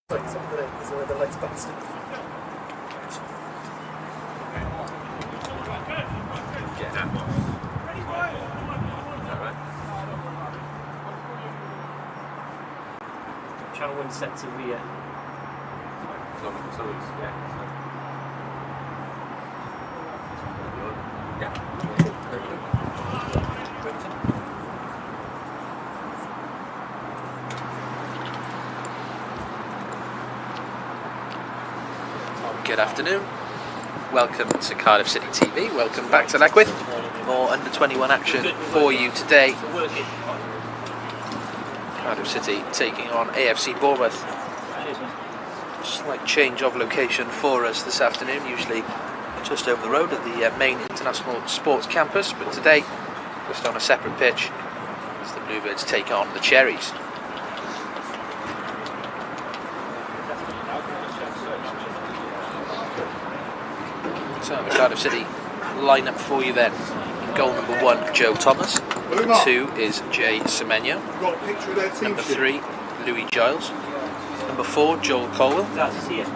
Because the legs bouncing. Channel 1 set to rear. Yeah. Good afternoon. Welcome to Cardiff City TV. Welcome back to Leckwith. More under-21 action for you today. Cardiff City taking on AFC Bournemouth. Slight change of location for us this afternoon. Usually just over the road at the main international sports campus, but today just on a separate pitch as the Bluebirds take on the Cherries. So the Cardiff City lineup for you then. Goal number 1, Joe Thomas. Number 2 is Jay Semenyo. Number 3, Louis Giles. Number 4, Joel Colwell.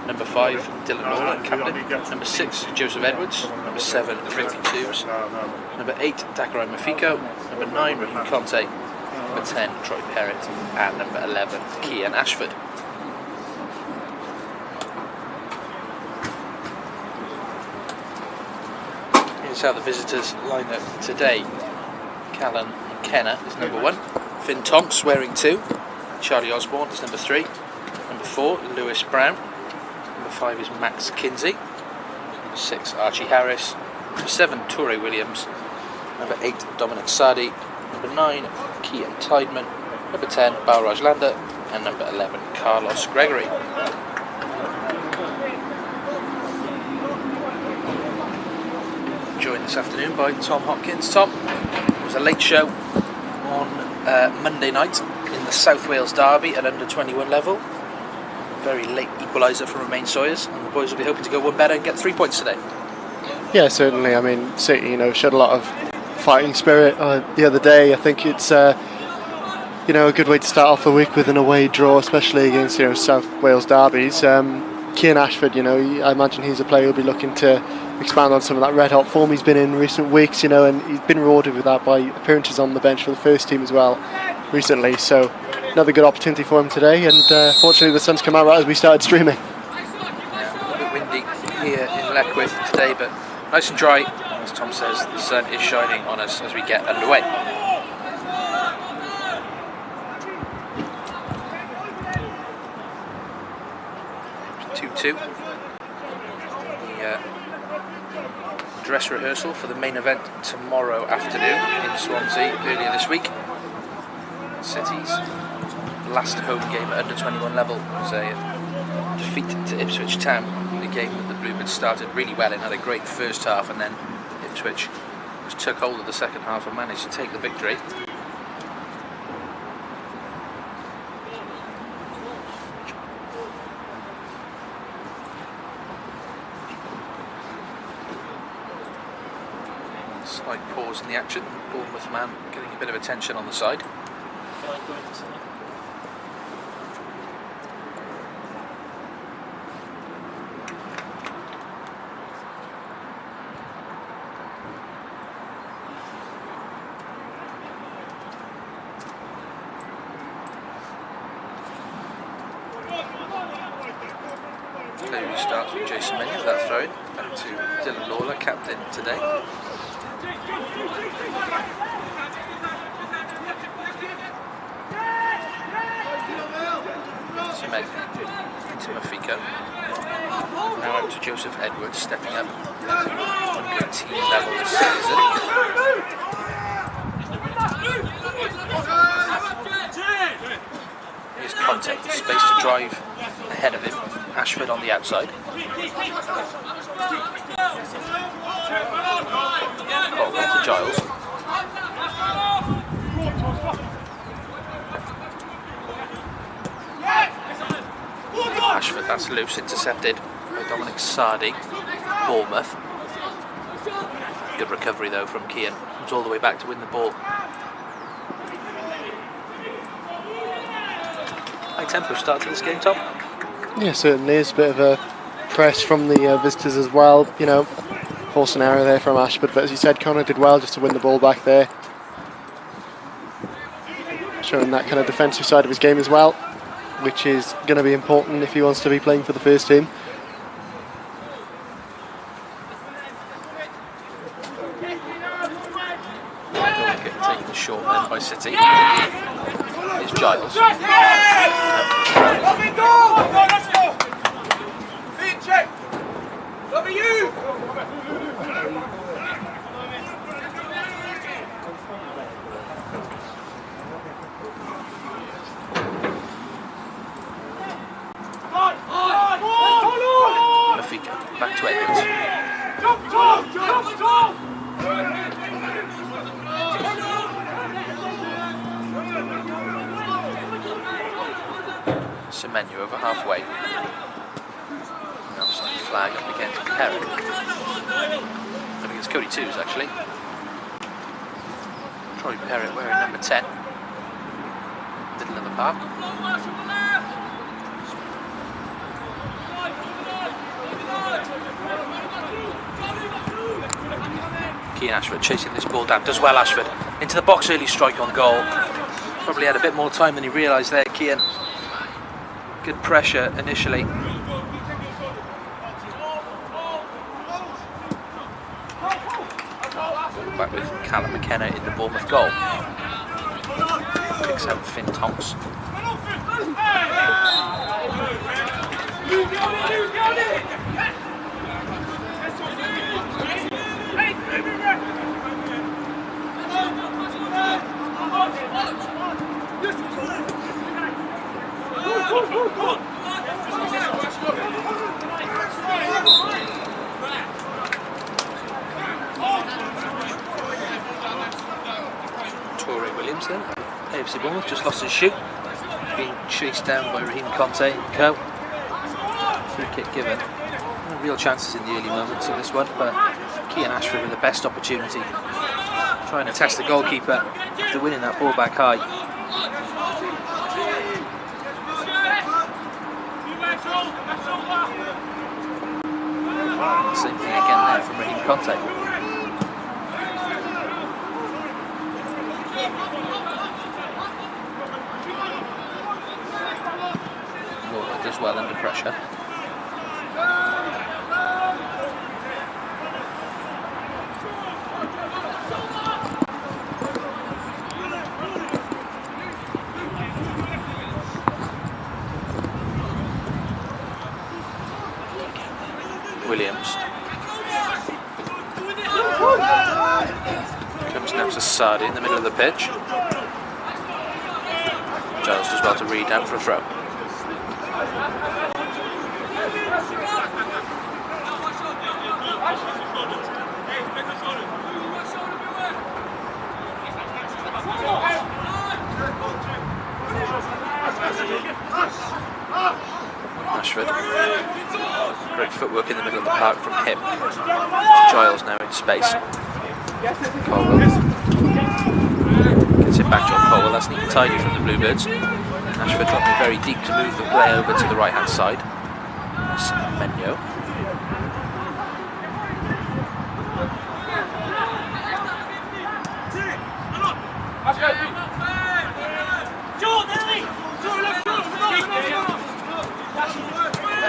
Number 5, Dylan Lawler, captain. Number 6, Joseph Edwards. Number 7, Ricky Toombs. Number 8, Dakarai Mafiko. Number 9, Raheem Conte. Number 10, Troy Perrott. And number 11, Kian Ashford. Here's how the visitors line up today. Callan McKenna is number 1. Finn Tonks wearing 2. Charlie Osborne is number 3. Number 4, Lewis Brown. Number 5 is Max Kinsey. Number 6, Archie Harris. Number 7, Toure Williams. Number 8, Dominic Sardi. Number 9, Kian Tideman. Number 10, Balraj Landa. And number 11, Carlos Gregory. Joined this afternoon by Tom Hopkins. Tom, it was a late show on Monday night in the South Wales derby at under-21 level. Very late equaliser for Romain Sawyers, and the boys will be hoping to go one better and get 3 points today. Yeah, certainly. I mean, City, showed a lot of fighting spirit the other day. I think it's a good way to start off the week with an away draw, especially against South Wales derbies. Kian Ashford, I imagine he's a player who'll be looking to expand on some of that red-hot form he's been in recent weeks, and he's been rewarded with that by appearances on the bench for the first team as well recently. So another good opportunity for him today, and fortunately the sun's come out right as we started streaming. Yeah, a little bit windy here in Leckwith today, but nice and dry. As Tom says, the sun is shining on us as we get underway. Two. Dress rehearsal for the main event tomorrow afternoon in Swansea earlier this week. City's last home game at under-21 level was a defeat to Ipswich Town, a game that the Bluebirds started really well and had a great first half, and then Ipswich just took hold of the second half and managed to take the victory. Slight pause in the action. Bournemouth man getting a bit of attention on the side. Clearly starts with Jason Menu with that throw in. Back to Dylan Lawler, captain today. Semenyo into Mafiko. Now out to Joseph Edwards, stepping up under team level this season. Here's Conte, space to drive ahead of him. Ashford on the outside. Colwell to Giles. Ashford, that's loose, intercepted by Dominic Sardi. Bournemouth. Good recovery though from Kian. Comes all the way back to win the ball. High tempo start to this game, Tom. Yeah, certainly is. A bit of a press from the visitors as well. Forced an error there from Ashford, but as you said, Connor did well just to win the ball back there. Showing that kind of defensive side of his game as well, which is going to be important if he wants to be playing for the first team. Taking the short then by City. It's Giles. Back to Edwards. Semenyo over halfway. Outside flag up against Perrin. I think it's Cody Twos actually. Troy Perrin wearing number 10. Middle of the park. Keane Ashford chasing this ball down, does well Ashford, into the box, early strike on goal. Probably had a bit more time than he realised there, Keane. Good pressure initially. Back with Callum McKenna in the Bournemouth goal. Picks out Finn Tonks. Torrey Williams then, AFC Bournemouth, just lost his shoot, being chased down by Raheem Conte and co. Free kick given. No real chances in the early moments of this one, but Keane Ashford with the best opportunity, trying to test the goalkeeper after winning that ball back high. Same thing again there from Raheem Conte. Lord does well under pressure. Williams comes now to Sardi in the middle of the pitch. Giles does well to read out for a throw. Ashford. Great footwork in the middle of the park from him. Giles now in space. Colwell gets it back to Colwell. That's neat and tidy from the Bluebirds. Ashford dropping very deep to move the play over to the right hand side. Semenyo.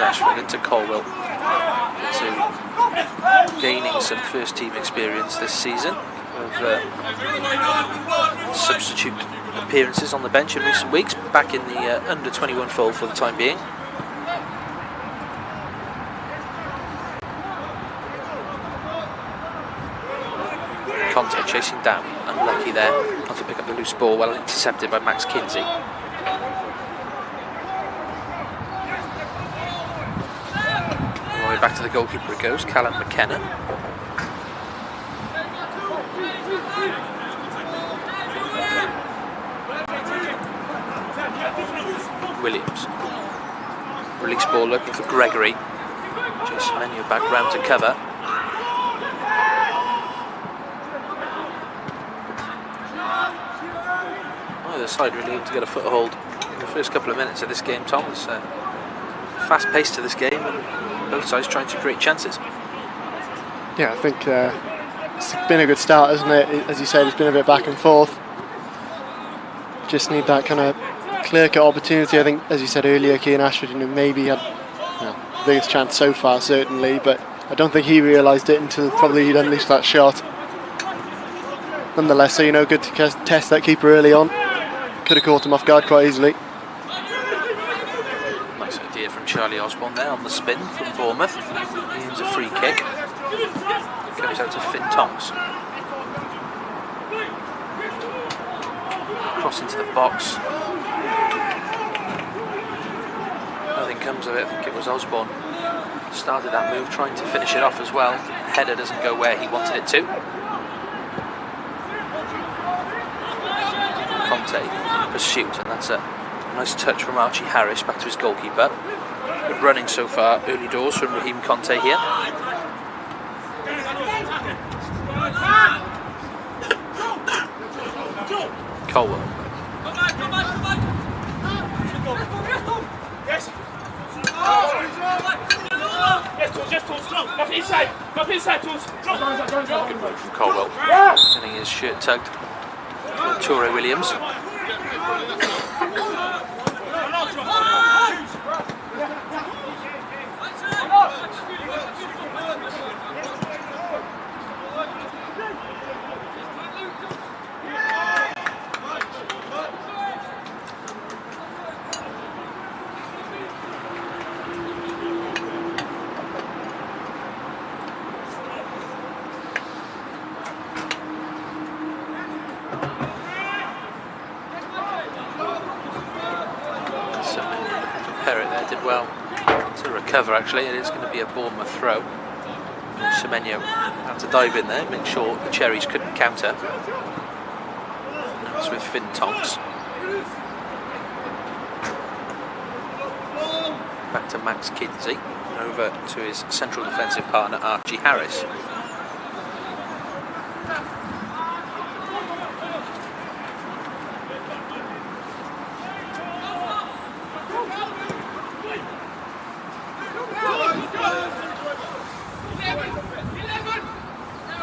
Ashford into Colwell, to gaining some first team experience this season of substitute appearances on the bench in recent weeks, back in the under 21 fold for the time being. Conte chasing down, unlucky there, not to pick up the loose ball, well intercepted by Max Kinsey. Back to the goalkeeper it goes, Callum McKenna. Williams. Release ball looking for Gregory. Just Menu back round to cover. Either side really able to get a foothold in the first couple of minutes of this game, Tom. It's fast pace to this game and both sides trying to create chances. Yeah, I think it's been a good start, isn't it? As you said, it's been a bit back and forth. Just need that kind of clear-cut opportunity. I think, as you said earlier, Keane Ashford maybe had the biggest chance so far, certainly, but I don't think he realised it until probably he'd unleashed that shot. Nonetheless, so good to test that keeper early on. Could have caught him off guard quite easily. Nice idea from Charlie Osborne there on the spin from Bournemouth. He aims a free kick. Goes out to Finn Tonks. Cross into the box. Nothing comes of it. I think it was Osborne started that move, trying to finish it off as well. Header doesn't go where he wanted it to. Conte pursuit, and that's a nice touch from Archie Harris back to his goalkeeper. Good running so far, early doors from Raheem Conte here. Colwell. From Colwell, getting his shirt tugged. Toure Williams. Did well to recover. Actually, it is going to be a Bournemouth throw. Semenyo had to dive in there, make sure the Cherries couldn't counter. That's with Finn Tonks. Back to Max Kinsey, over to his central defensive partner Archie Harris.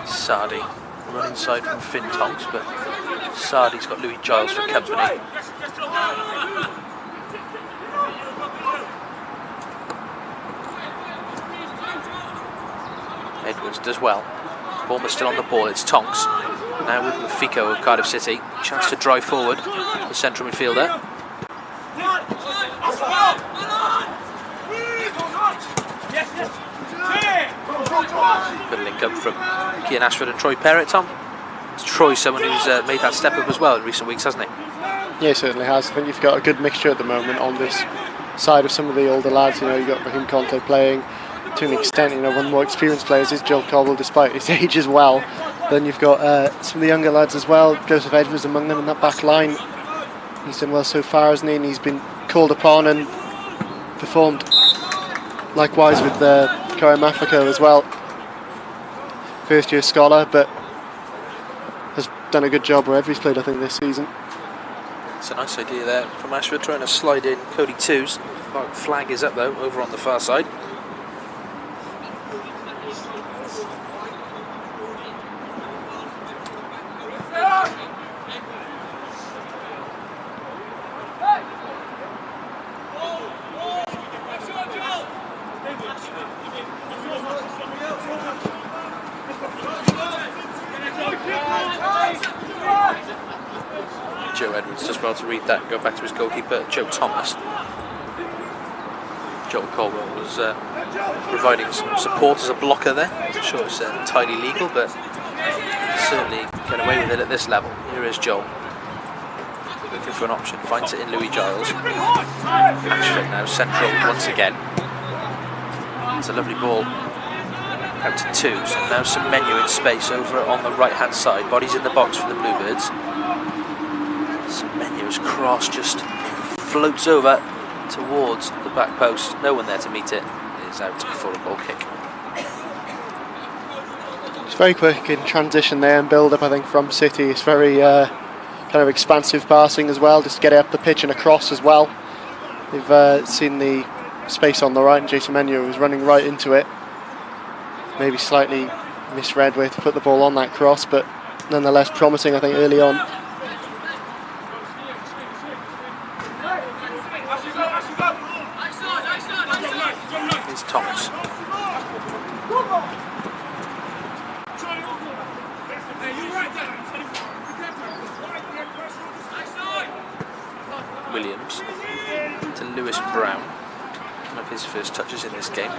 Sardi, run inside from Finn Tonks, but Sardi's got Louis Giles for company. Edwards does well. Bournemouth still on the ball, it's Tonks. Now with Mafiko of Cardiff City. Chance to drive forward, the central midfielder. Good link up from Kian Ashford and Troy Perrott, Tom. It's Troy, someone who's made that step up as well in recent weeks, hasn't he? Yeah, he certainly has. I think you've got a good mixture at the moment on this side of some of the older lads. You know, you've got Raheem Conte playing to an extent. You know, one of the more experienced players is Joel Colwell, despite his age as well. Then you've got some of the younger lads as well. Joseph Edwards among them in that back line. He's done well so far, hasn't he? And he's been called upon and performed. Likewise with Karen Mafiko as well. First year scholar, but has done a good job wherever he's played, I think, this season. It's a nice idea there from Ashford, trying to slide in Cody Twos. Flag is up though, over on the far side. Joe Edwards just well to read that, go back to his goalkeeper, Joe Thomas. Joel Colwell was providing some support as a blocker there. I'm sure it's entirely legal, but certainly get away with it at this level. Here is Joel, looking for an option, finds it in Louis Giles. Ashford now central once again. It's a lovely ball out to Twos, and now some menu in space over on the right hand side. Bodies in the box for the Bluebirds. Semenyo's cross just floats over towards the back post. No one there to meet it. It is out for a goal kick. It's very quick in transition there and build up, I think, from City. It's very kind of expansive passing as well, just to get it up the pitch and across as well. They've seen the space on the right, and Jason Semenyo was running right into it. Maybe slightly misread where to put the ball on that cross, but nonetheless promising, I think, early on. Here's Thomas. Williams to Lewis Brown. One of his first touches in this game.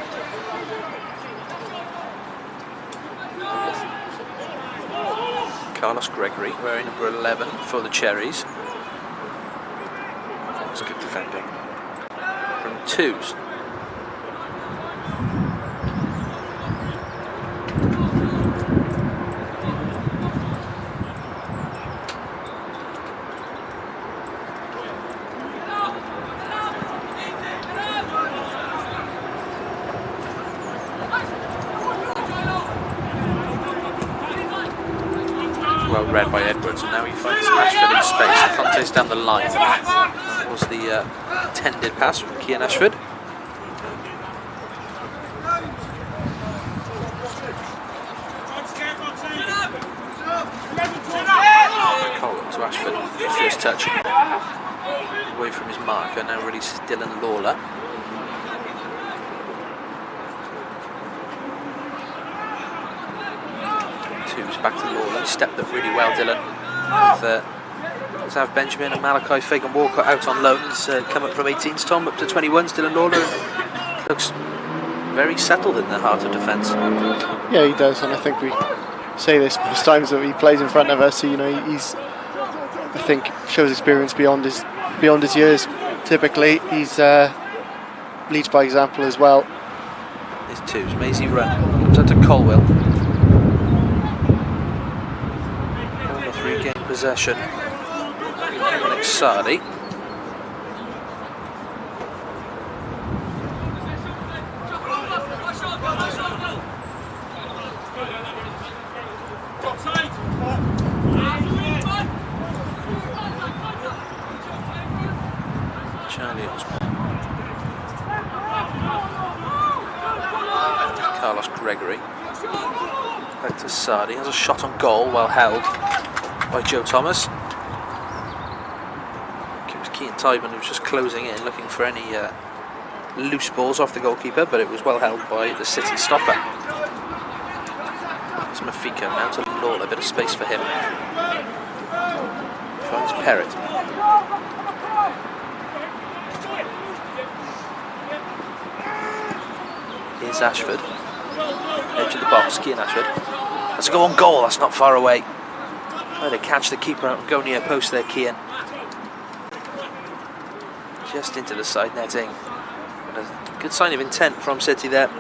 Carlos Gregory wearing number 11 for the Cherries. That's good defending from twos. Well read by Edwards, and now he finds Ashford in space. The contest down the line. That was the intended pass from Kian Ashford. Colin to Ashford, first touch. Away from his marker, now releases Dylan Lawler. Back to Lawler, stepped up really well, Dylan. With Zav Benjamin and Malachi Fagan Walcott out on loan. He's come up from 18s, Tom, up to 21s, Dylan Lawler. And looks very settled in the heart of defence. Yeah, he does, and I think we say this most times that he plays in front of us. So, you know, he's, I think, shows experience beyond his years. Typically, he's leads by example as well. His twos, Maisie run, comes up to Colwell. Regain possession. Alex Sardi. Charlie Osborne. Carlos Gregory. Back to Sardi. Has a shot on goal, well held by Joe Thomas. It was Keaton Tybman who was just closing in, looking for any loose balls off the goalkeeper, but it was well held by the City stopper. It's Mafika now to Lawler, a bit of space for him. Finds Perrott. Here's Ashford. Edge of the box, Kean Ashford. That's a go on goal, that's not far away. Trying to catch the keeper out and go near post there, Kean. Just into the side netting. But a good sign of intent from City there. The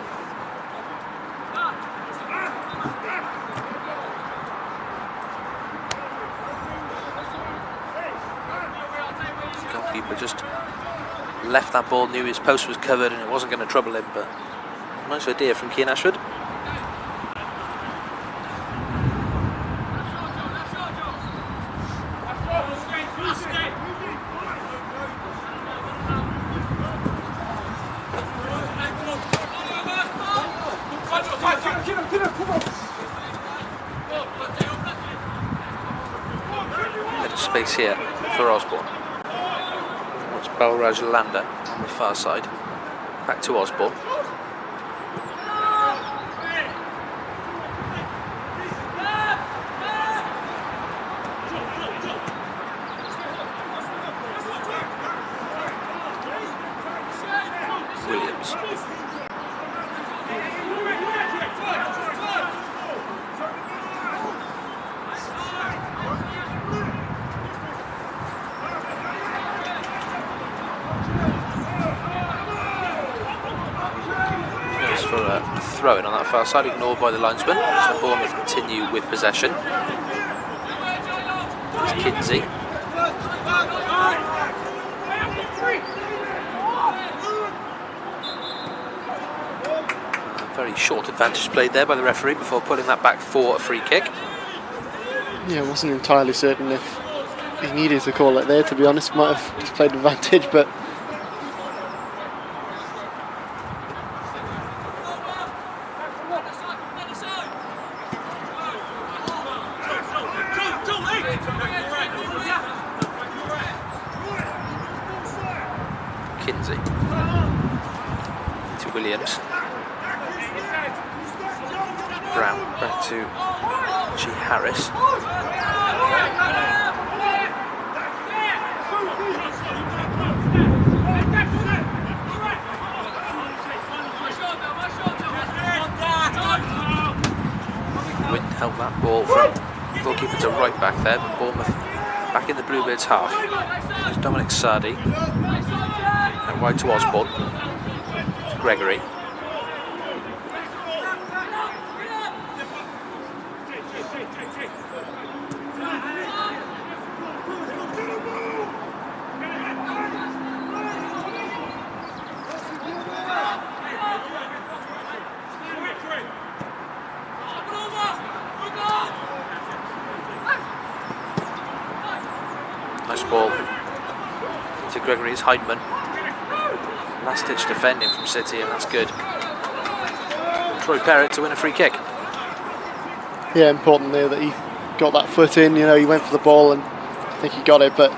goalkeeper just left that ball, knew his post was covered and it wasn't going to trouble him, but nice idea from Kean Ashford. Bit of space here for Osborne. It's Balraj Landa on the far side. Back to Osborne. Williams. For a throw-in on that far side, ignored by the linesman. So Bournemouth continue with possession. It's Kinsey. Very short advantage played there by the referee before pulling that back for a free kick. Yeah, I wasn't entirely certain if he needed to call it there, to be honest. Might have just played advantage, but Kinsey to Williams. Brown back to G. Harris. Ball from goalkeeper to right back there, but Bournemouth back in the Bluebirds half. There's Dominic Sardi. And wide to Osborne. Gregory. Nice ball to Gregory's Heidman. Last ditch defending from City, and that's good. Troy Perrott to win a free kick. Yeah, important there that he got that foot in. You know, he went for the ball and I think he got it, but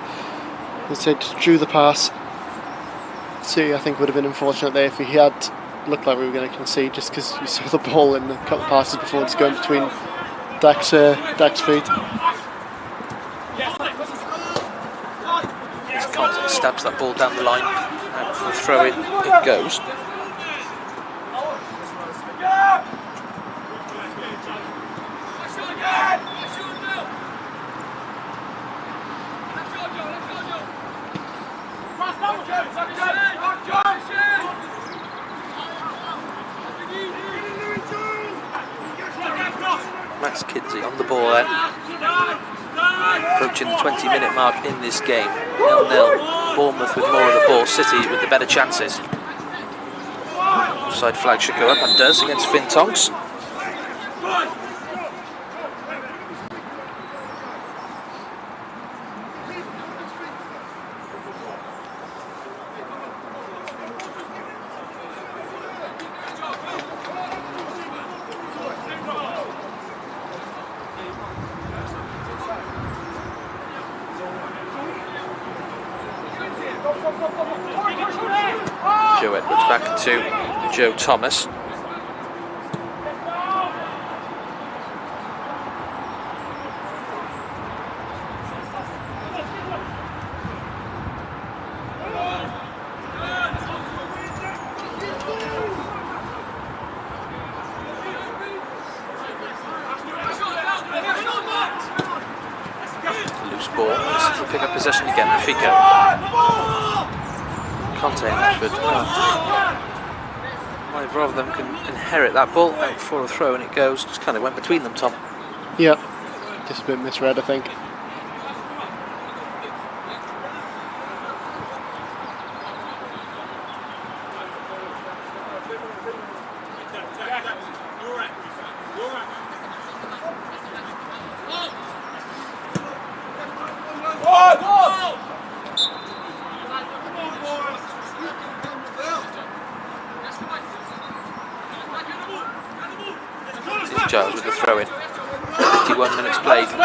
instead drew the pass. City, I think, would have been unfortunate there if he had looked like we were going to concede, just because you saw the ball in a couple of passes before it's going between Dak's feet. Compton stabs that ball down the line, and for the throw in it goes. Max Kinsey on the ball then. Approaching the 20-minute mark in this game. 0-0. Bournemouth with more of the ball. City with the better chances. Offside flag should go up, and does, against Finn Tonks. Joe Edwards back to Joe Thomas. Loose ball. Let's pick up possession again. Rafika. Conte and Ashford. Either of them can inherit that ball out for a throw, and it goes. Just kind of went between them, Tom. Yep, just a bit misread, I think. Giles with the throw in. 51 minutes played. Free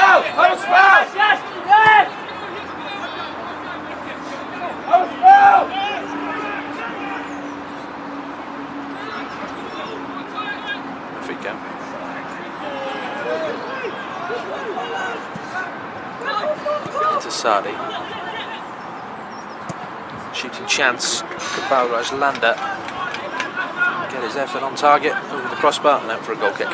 go. Into Sardi. Shooting chance. Kabalraj Landa. Get his effort on target over the crossbar and out for a goal kick.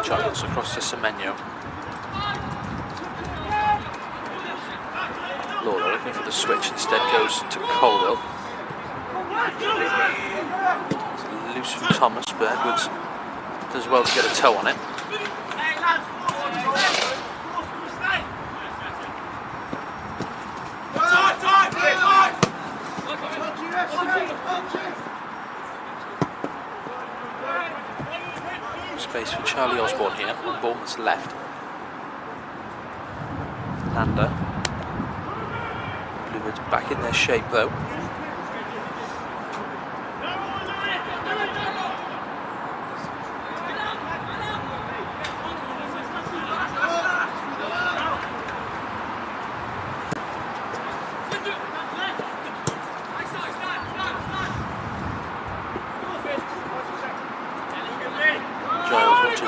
Giles across to Semenyo. Lawler looking for the switch, instead goes to Colwell. It's loose from Thomas, but Edwards does well to get a toe on it. Space for Charlie Osborne here, on Bournemouth's left. Landa. Bluebirds back in their shape though.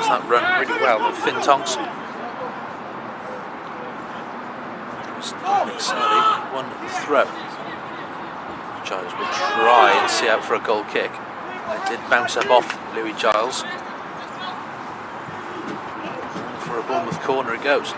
That run really well with Finn Tonks. throw. Giles will try and see out for a goal kick. It did bounce up off Louis Giles. For a Bournemouth corner it goes.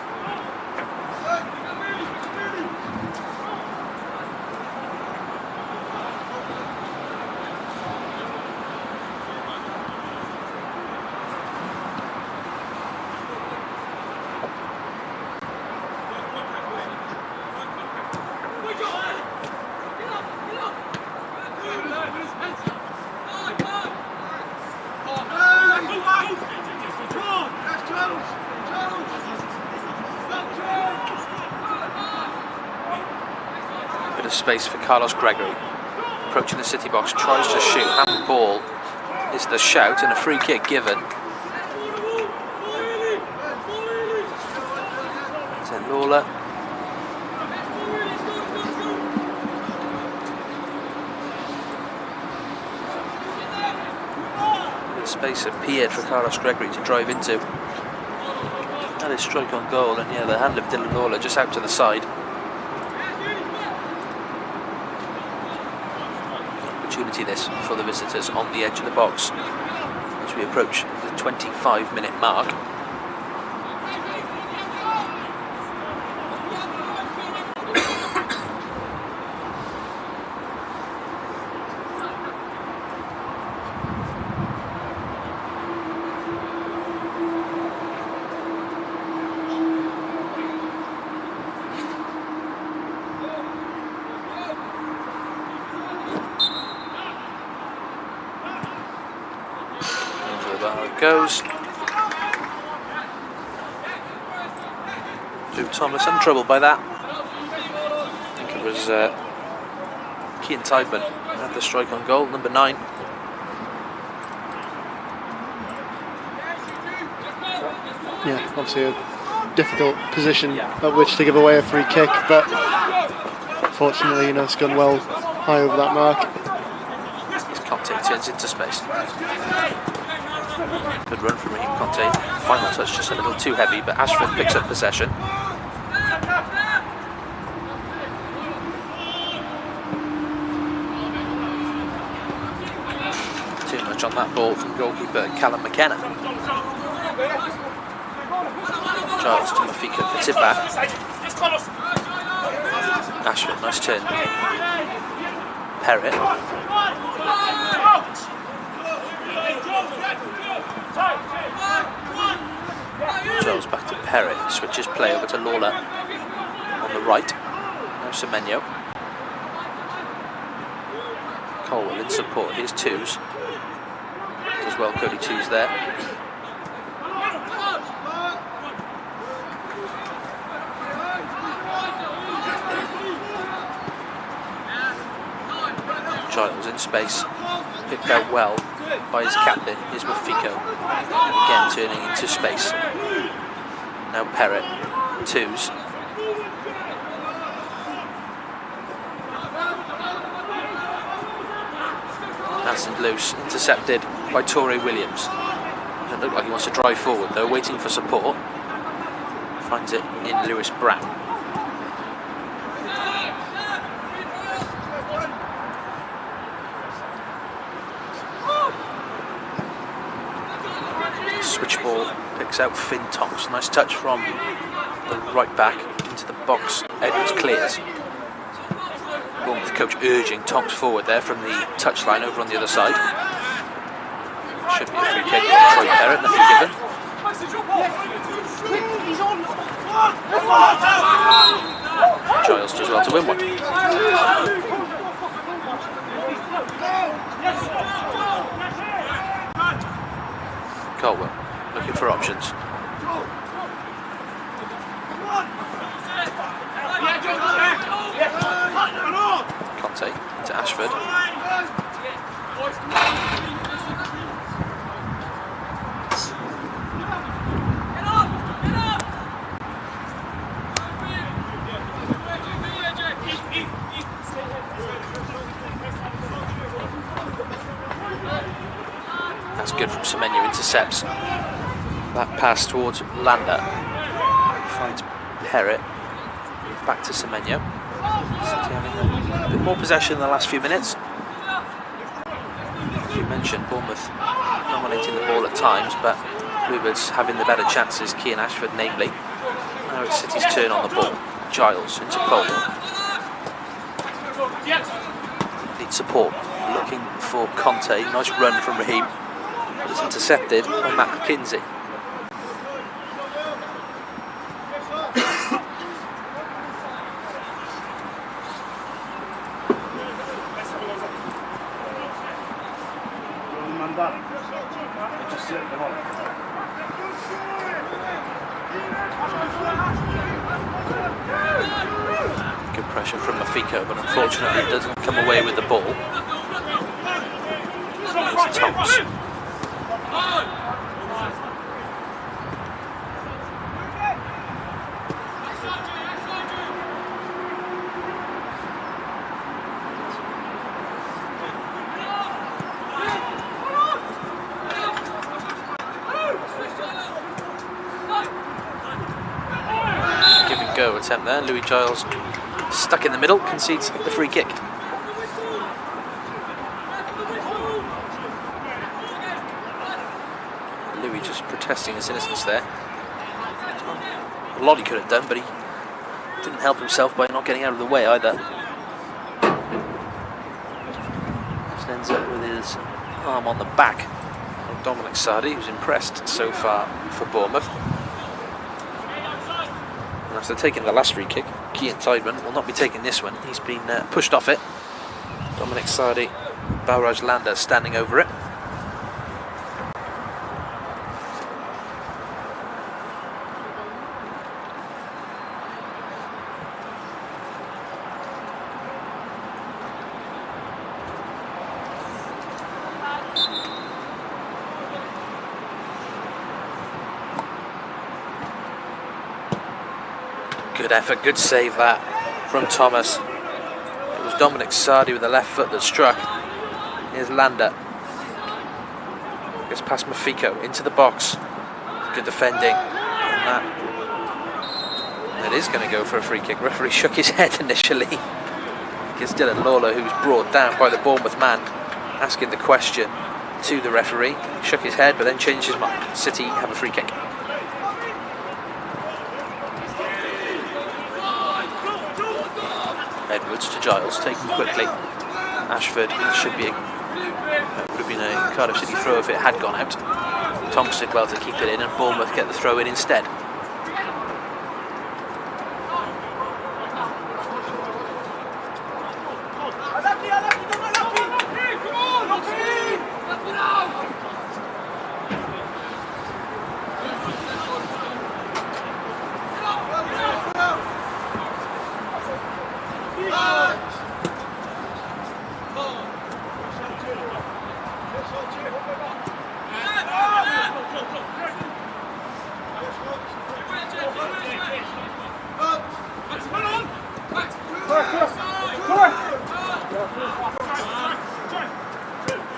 Bit of space for Carlos Gregory. Approaching the City box, tries to shoot. Handball is the shout and a free kick given. Then Lawler. Space appeared for Carlos Gregory to drive into. And his strike on goal, and yeah, the hand of Dylan Lawler just out to the side. Opportunity this for the visitors on the edge of the box as we approach the 25-minute mark. Goes. Joe Thomas untroubled by that. I think it was Kean Tideman had the strike on goal, number 9. Yeah, obviously a difficult position at which to give away a free kick, but fortunately, it's gone well high over that mark. His Conte turns into space. Good run from Raheem Conte. Final touch just a little too heavy, but Ashford picks up possession. Too much on that ball from goalkeeper Callum McKenna. Giles to Mafika puts it back. Ashford, nice turn. Perrett. Giles back to Perrett, switches play over to Lawler on the right. Now Semenyo. Colwell in support, here's Twos. Does well, Cody Twos there. Giles in space, picked out well by his captain, is Mafiko. Again turning into space. Now Perrett, Twos. That's loose, intercepted by Torrey Williams. Doesn't look like he wants to drive forward though, waiting for support. Finds it in Lewis Brown. Switch ball, picks out Finn Tonks. Nice touch from the right back into the box. Edwards clears. Bournemouth coach urging Tonks forward there from the touchline over on the other side. Should be a free kick for Troy Perrett, nothing given. Giles does well to win one. Colwell looking for options. Conte to Ashford. That's good from Semenyo, intercepts that pass towards Landa. Finds Perrett. Back to Semenyo. City having a bit more possession in the last few minutes. As you mentioned, Bournemouth dominating the ball at times, but Bluebirds having the better chances, Key and Ashford namely. Now it's City's turn on the ball. Giles into Cole. Needs support. Looking for Conte. Nice run from Raheem. But it's intercepted by Matt McKenzie. Good pressure from Mafiko, but unfortunately doesn't come away with the ball. It's Thomas. Give and go attempt there. Louis Giles stuck in the middle, concedes the free kick. Louis just protesting his innocence there. A lot he could have done, but he didn't help himself by not getting out of the way either. Just ends up with his arm on the back of Dominic Sardi, who's impressed so far for Bournemouth. And after taking the last free kick, Kean Tideman will not be taking this one. He's been pushed off it. Dominic Sardi, Balraj Landa standing over it. Good effort, good save that from Thomas. It was Dominic Sardi with the left foot that struck. Here's Landa. Gets past Mafiko into the box. Good defending. And that is going to go for a free kick. Referee shook his head initially. It's Dylan Lawler, who was brought down by the Bournemouth man, asking the question to the referee. Shook his head but then changed his mind. City have a free kick. Edwards to Giles, taken quickly. Ashford should be would have been a Cardiff City throw if it had gone out. Thomas did well to keep it in, and Bournemouth get the throw in instead.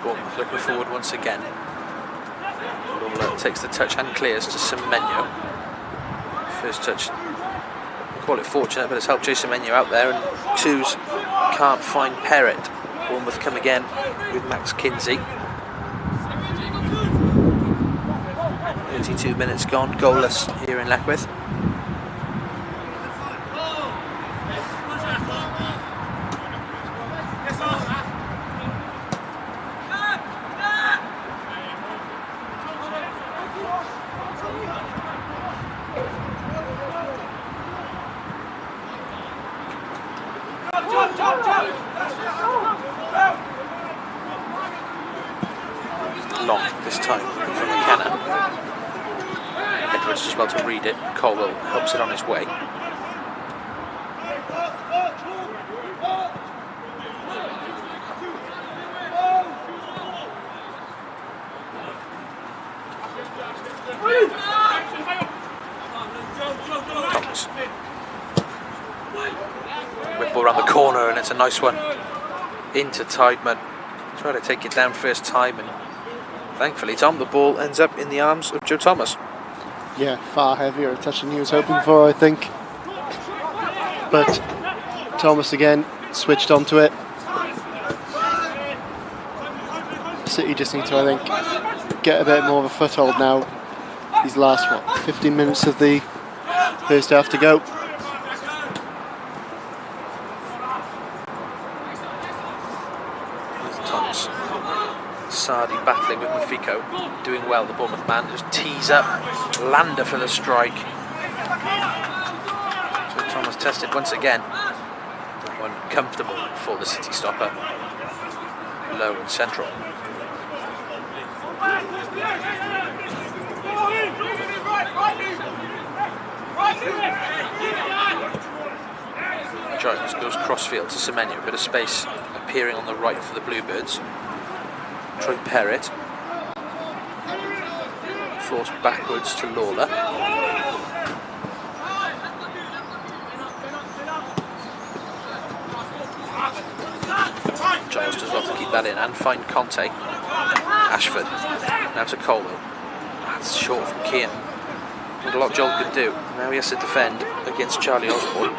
Bournemouth looking forward once again. Lawler takes the touch and clears to Semenyo. First touch, call it fortunate, but it's helped Jay Semenyo out there, and twos can't find Perrett. Bournemouth come again with Max Kinsey. 32 minutes gone, goalless here in Leckwith. Long this time from McKenna. Edwards just well to read it. Colwell helps it on his way. Thomas. Whipple around the corner, and it's a nice one into Tideman. Try to take it down first time, and thankfully, Tom, the ball ends up in the arms of Joe Thomas. Yeah, far heavier a touch than he was hoping for, I think. But Thomas again, switched onto it. City just need to, I think, get a bit more of a foothold now. These last, 15 minutes of the first half to go. Thomas. Sardi battling with Mafiko, doing well. The Bournemouth man just tees up Lander for the strike. So Thomas tested once again. One comfortable for the City stopper. Low and central. Giles goes crossfield to Semenyo, bit of space appearing on the right for the Bluebirds. Troy Perrett forced backwards to Lawler. Giles does well to keep that in and find Conte. Ashford now to Colwell. That's short from Keane. Not a lot Joel could do. Now he has to defend against Charlie Osborne.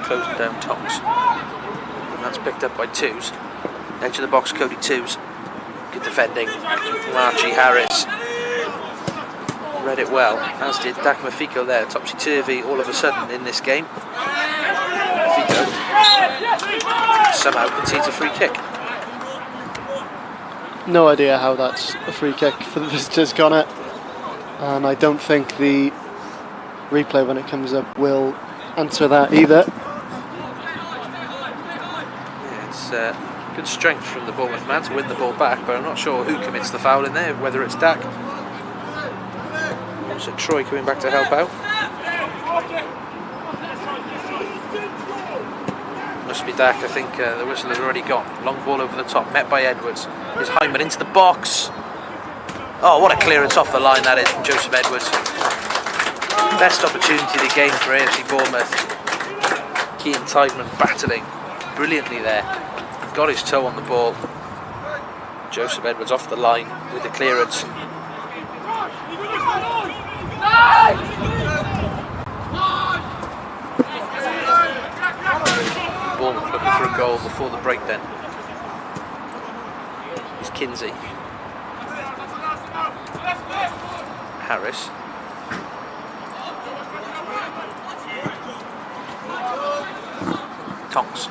Closing down Tonks, and that's picked up by Twos. Edge of the box, Cody Twos. Good defending. Archie Harris read it well, as did Dak Mafiko there. Topsy-turvy all of a sudden in this game. Mafiko somehow concedes a free kick. No idea how that's a free kick for the visitors, Connor. And I don't think the replay when it comes up will answer that either. Good strength from the Bournemouth man to win the ball back, but I'm not sure who commits the foul in there, whether it's Dak. So Troy coming back to help out. Must be Dak, I think the whistle has already gone. Long ball over the top, met by Edwards. Here's Hyman into the box. Oh, what a clearance off the line that is from Joseph Edwards. Best opportunity of the game for AFC Bournemouth. Keane Tideman battling brilliantly there. Got his toe on the ball. Joseph Edwards off the line with the clearance. Bournemouth looking for a goal before the break then. It's Kinsey. Harris. Tonks.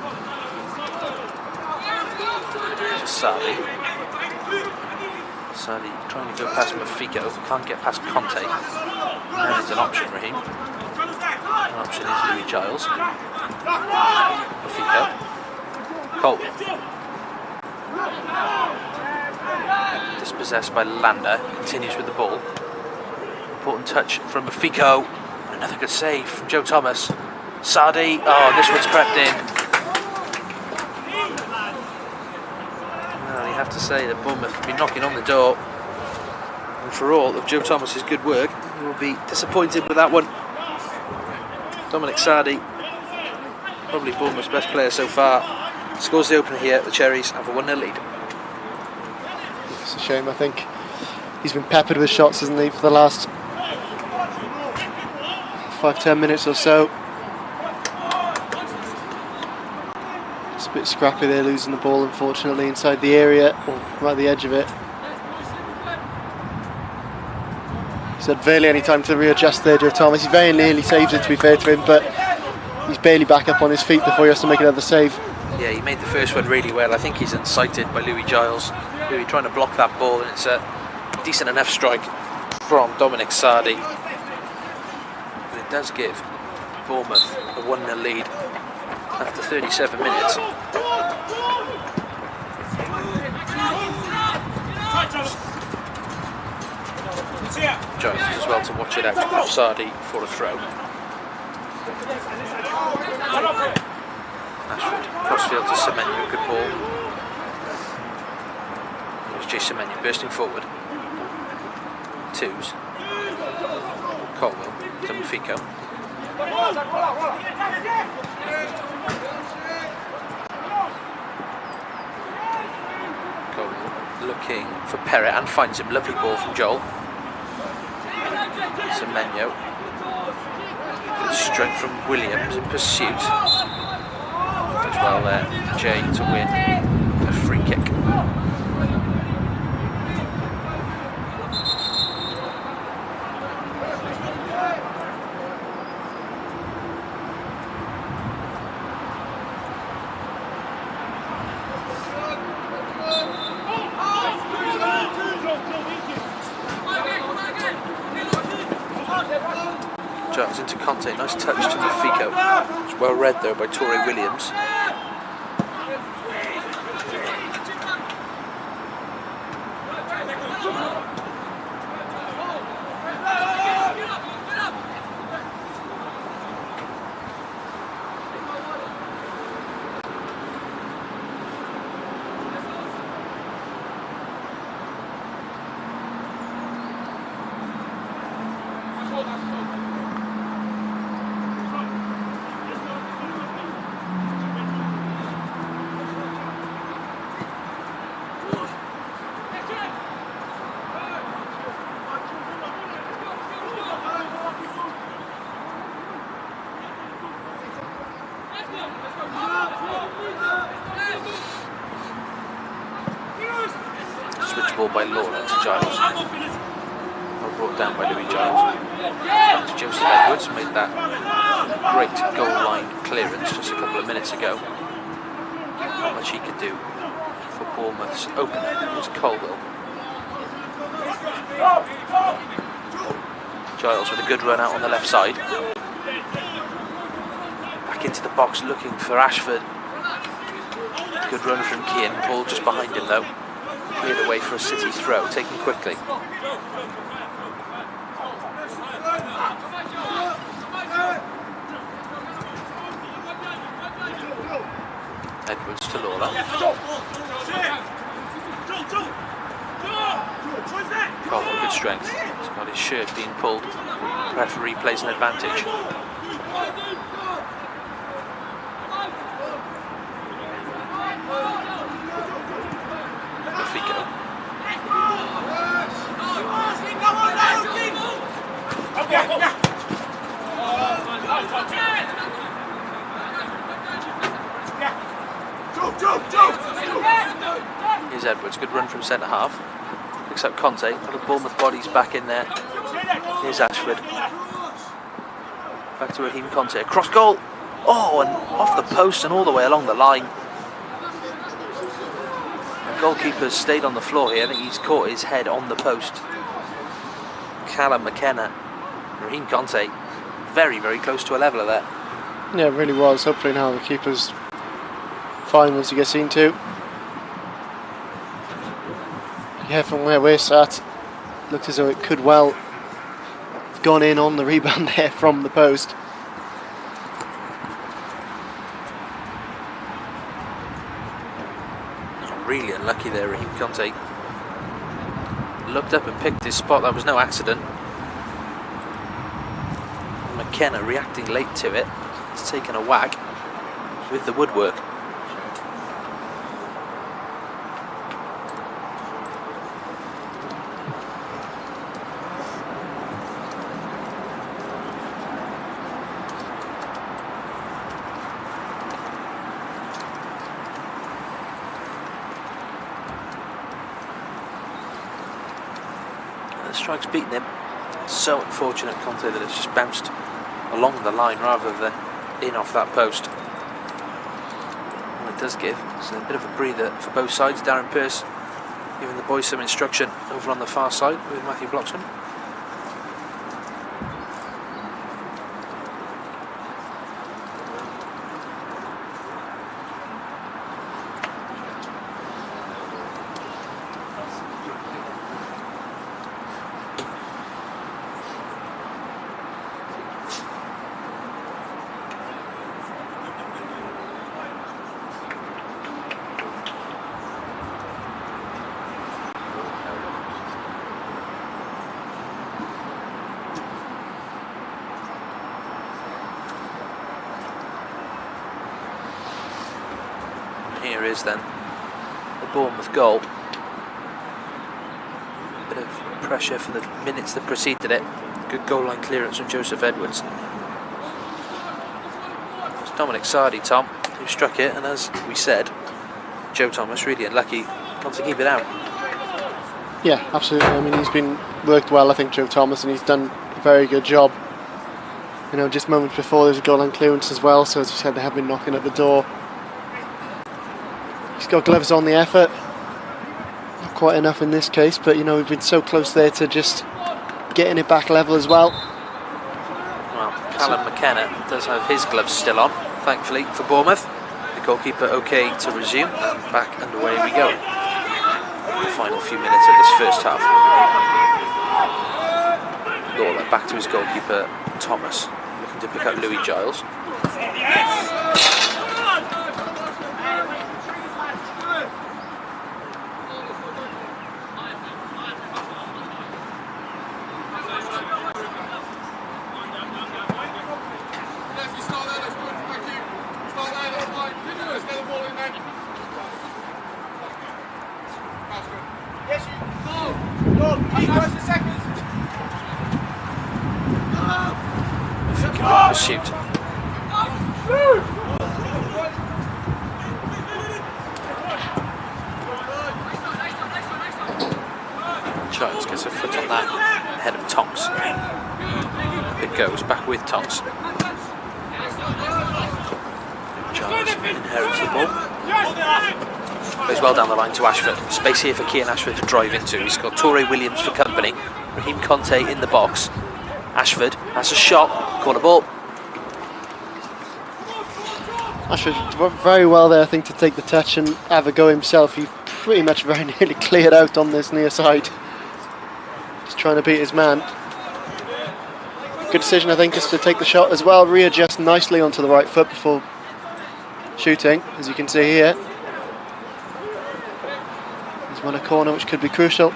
Sardi. Sardi trying to go past Mafiko, can't get past Conte. Now there's an option, Raheem. An option is Louis Giles. Mafiko. Colwell. Dispossessed by Lander, continues with the ball. Important touch from Mafiko. Another good save from Joe Thomas. Sardi, oh, this one's crept in. Have to say that Bournemouth will be knocking on the door, and for all of Joe Thomas's good work, he will be disappointed with that one. Dominic Sardi, probably Bournemouth's best player so far, scores the opener here. The Cherries have a 1-0 lead. It's a shame. I think he's been peppered with shots, hasn't he, for the last 5-10 minutes or so. It's a bit scrappy there, losing the ball unfortunately inside the area, or right at the edge of it. He's had barely any time to readjust there, Joe Thomas. He very nearly saves it, to be fair to him, but he's barely back up on his feet before he has to make another save. Yeah, he made the first one really well. I think he's unsighted by Louis Giles. Louis trying to block that ball, and it's a decent enough strike from Dominic Sardi. But it does give Bournemouth a 1-0 lead after 37 minutes. Giles as well to watch it out off Sardi for a throw. Ashford, crossfield to Semenyo, good ball. There's Jay Semenyo bursting forward. Twos. Colwell to Mafiko. looking for Perrett and finds him. Lovely ball from Joel. Semenyo. Good strength from Williams in pursuit. Does well there, Jay, to win a free kick. Giles into Conte, nice touch to the Fico. It's well read though by Torrey Williams. Switch ball by Lawler to Giles. Well brought down by Louis Giles. Back to Joseph Edwards, made that great goal line clearance just a couple of minutes ago. Not much he could do for Bournemouth's opener. It was Colville. Giles with a good run out on the left side. Back into the box looking for Ashford. Good run from Keane. Ball just behind him though. Cleared away for a City throw, taken quickly. Edwards to Lawler. Colville, good strength. He's got his shirt being pulled. Referee plays an advantage. Here's Edwards, good run from centre half. Picks up Conte, a lot of Bournemouth bodies back in there. Here's Ashford. Back to Raheem Conte, cross goal. Oh, and off the post and all the way along the line. The goalkeeper's stayed on the floor here. I think he's caught his head on the post. Callum McKenna, Raheem Conte, very, very close to a leveller there. Yeah, it really was. Hopefully now the keeper's fine once he gets seen to. Yeah, from where we're sat, looks as though it could well have gone in on the rebound there from the post. Really unlucky there, Raheem Conte. Looked up and picked his spot, that was no accident. McKenna reacting late to it, has taken a whack with the woodwork. The strike's beaten him. So unfortunate, Conte, that it's just bounced along the line rather than in off that post. Well, it does give it's a bit of a breather for both sides. Darren Pearce giving the boys some instruction over on the far side with Matthew Bloxham. Here is then the Bournemouth goal. Bit of pressure for the minutes that preceded it. Good goal line clearance from Joseph Edwards. It's Dominic Sardi, Tom, who struck it, and as we said, Joe Thomas really unlucky not to keep it out. Yeah, absolutely. I mean, he's been worked well, I think, Joe Thomas, and he's done a very good job. You know, just moments before there's a goal line clearance as well, so as you said, they have been knocking at the door. He's got gloves on the effort. Not quite enough in this case, but you know, we've been so close there to just getting it back level as well. Well, Callum McKenna does have his gloves still on, thankfully, for Bournemouth. The goalkeeper okay to resume. Back and away we go. The final few minutes of this first half. Lawler back to his goalkeeper, Thomas, looking to pick up Louis Giles. Pursuit. Giles gets a foot on that ahead of Tonks. It goes back with Tonks. Giles inherits the ball. Goes well down the line to Ashford. Space here for Kian Ashford to drive into. He's got Torre Williams for company. Raheem Conte in the box. Ashford has a shot. Corner ball. Ashford very well there, I think, to take the touch and have a go himself. He pretty much very nearly cleared out on this near side. Just trying to beat his man. Good decision, I think, is to take the shot as well. Readjust nicely onto the right foot before shooting, as you can see here. He's won a corner, which could be crucial.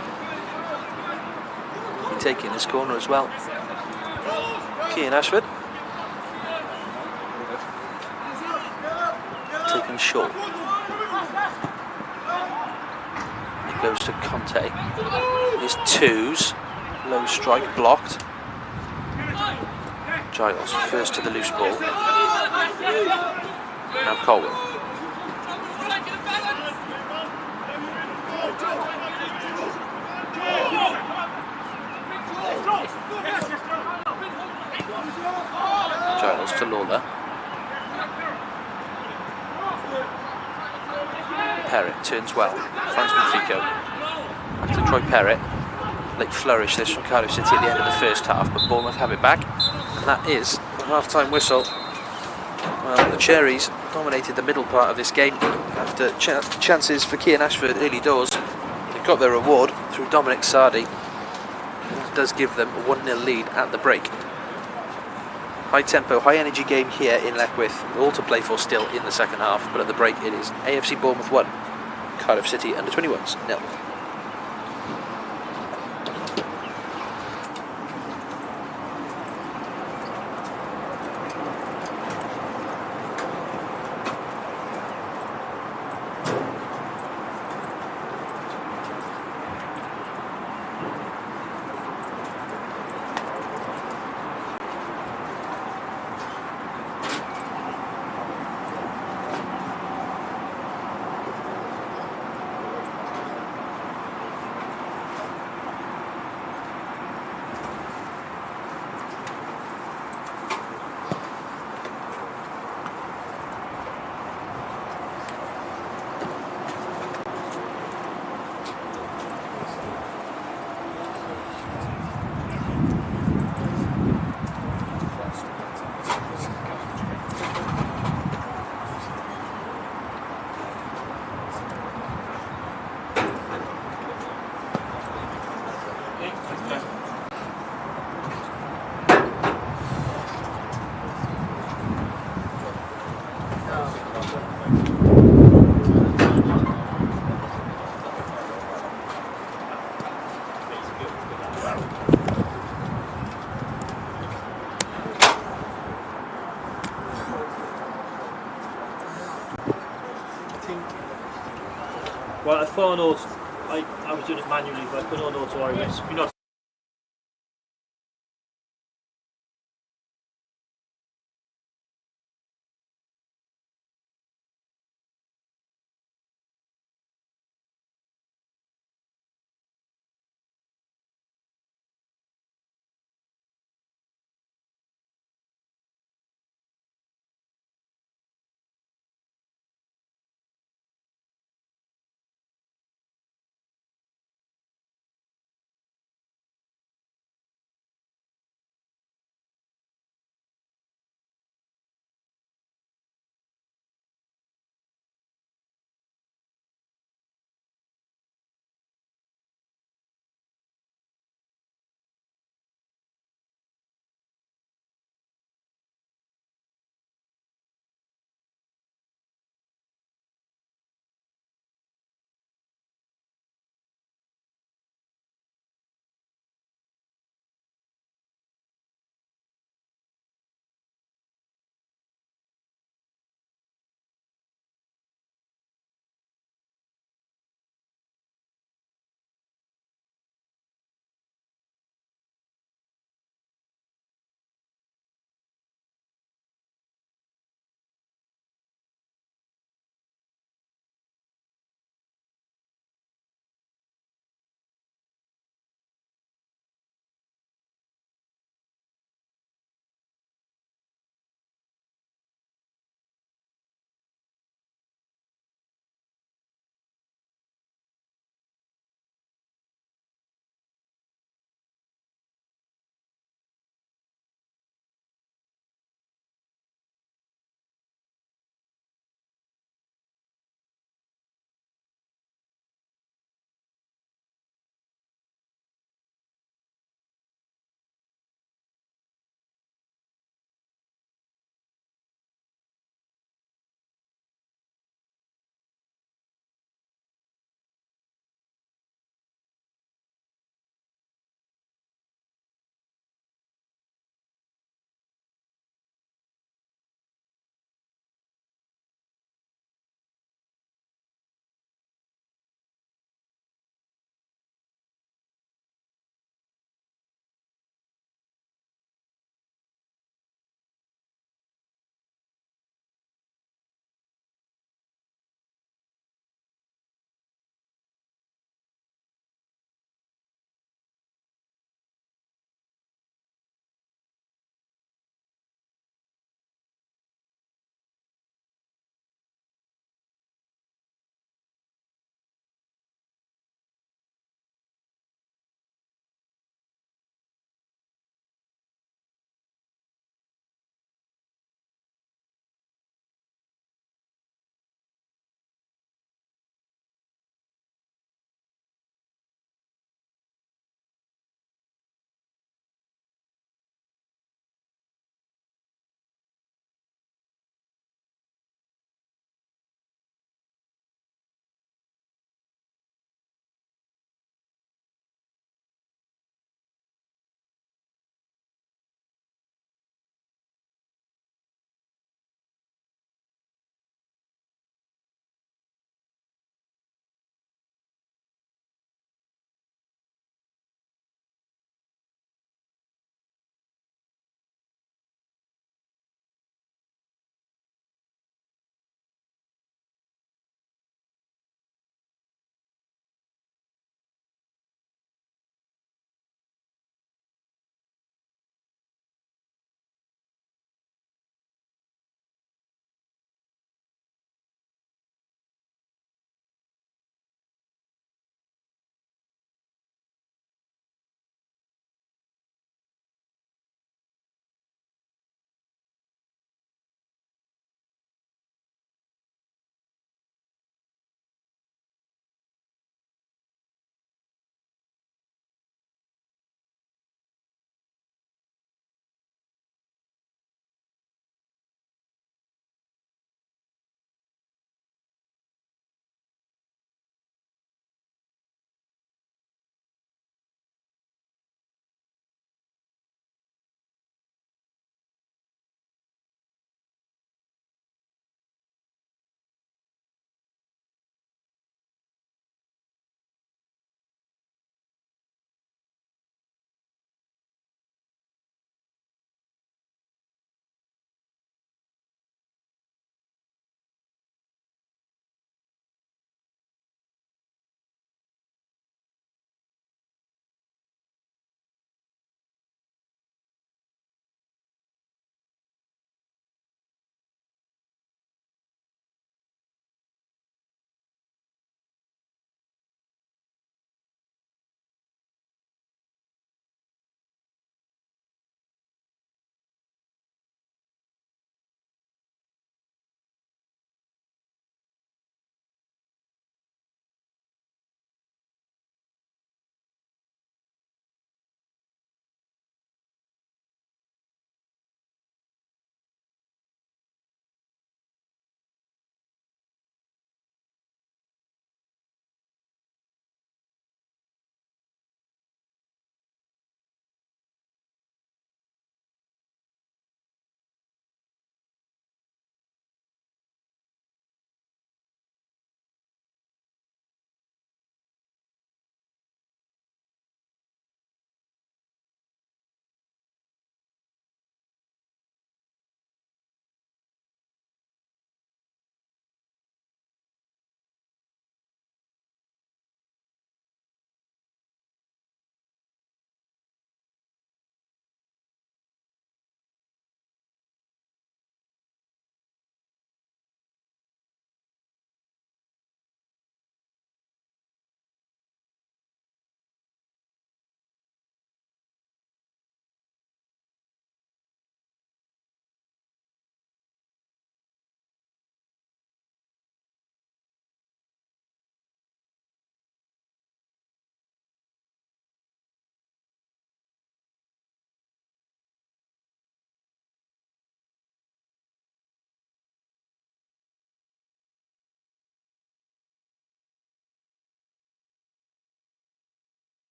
Taking this corner as well. Kian Ashford. Taken short. It goes to Conte. His twos. Low strike blocked. Giles first to the loose ball. Now Colwell. Giles to Lawler. Perrett turns well, finds Benfica. Back to Troy Perrett. Late flourish this from Cardiff City at the end of the first half, but Bournemouth have it back. And that is the half-time whistle. Well, the Cherries dominated the middle part of this game after chances for Kian Ashford early doors. They got their reward through Dominic Sardi. That does give them a 1-0 lead at the break. High tempo, high energy game here in Leckwith. All to play for still in the second half, but at the break it is AFC Bournemouth 1, Cardiff City under-21s 0. Right, the final I was doing it manually, but I put on auto iris. You know,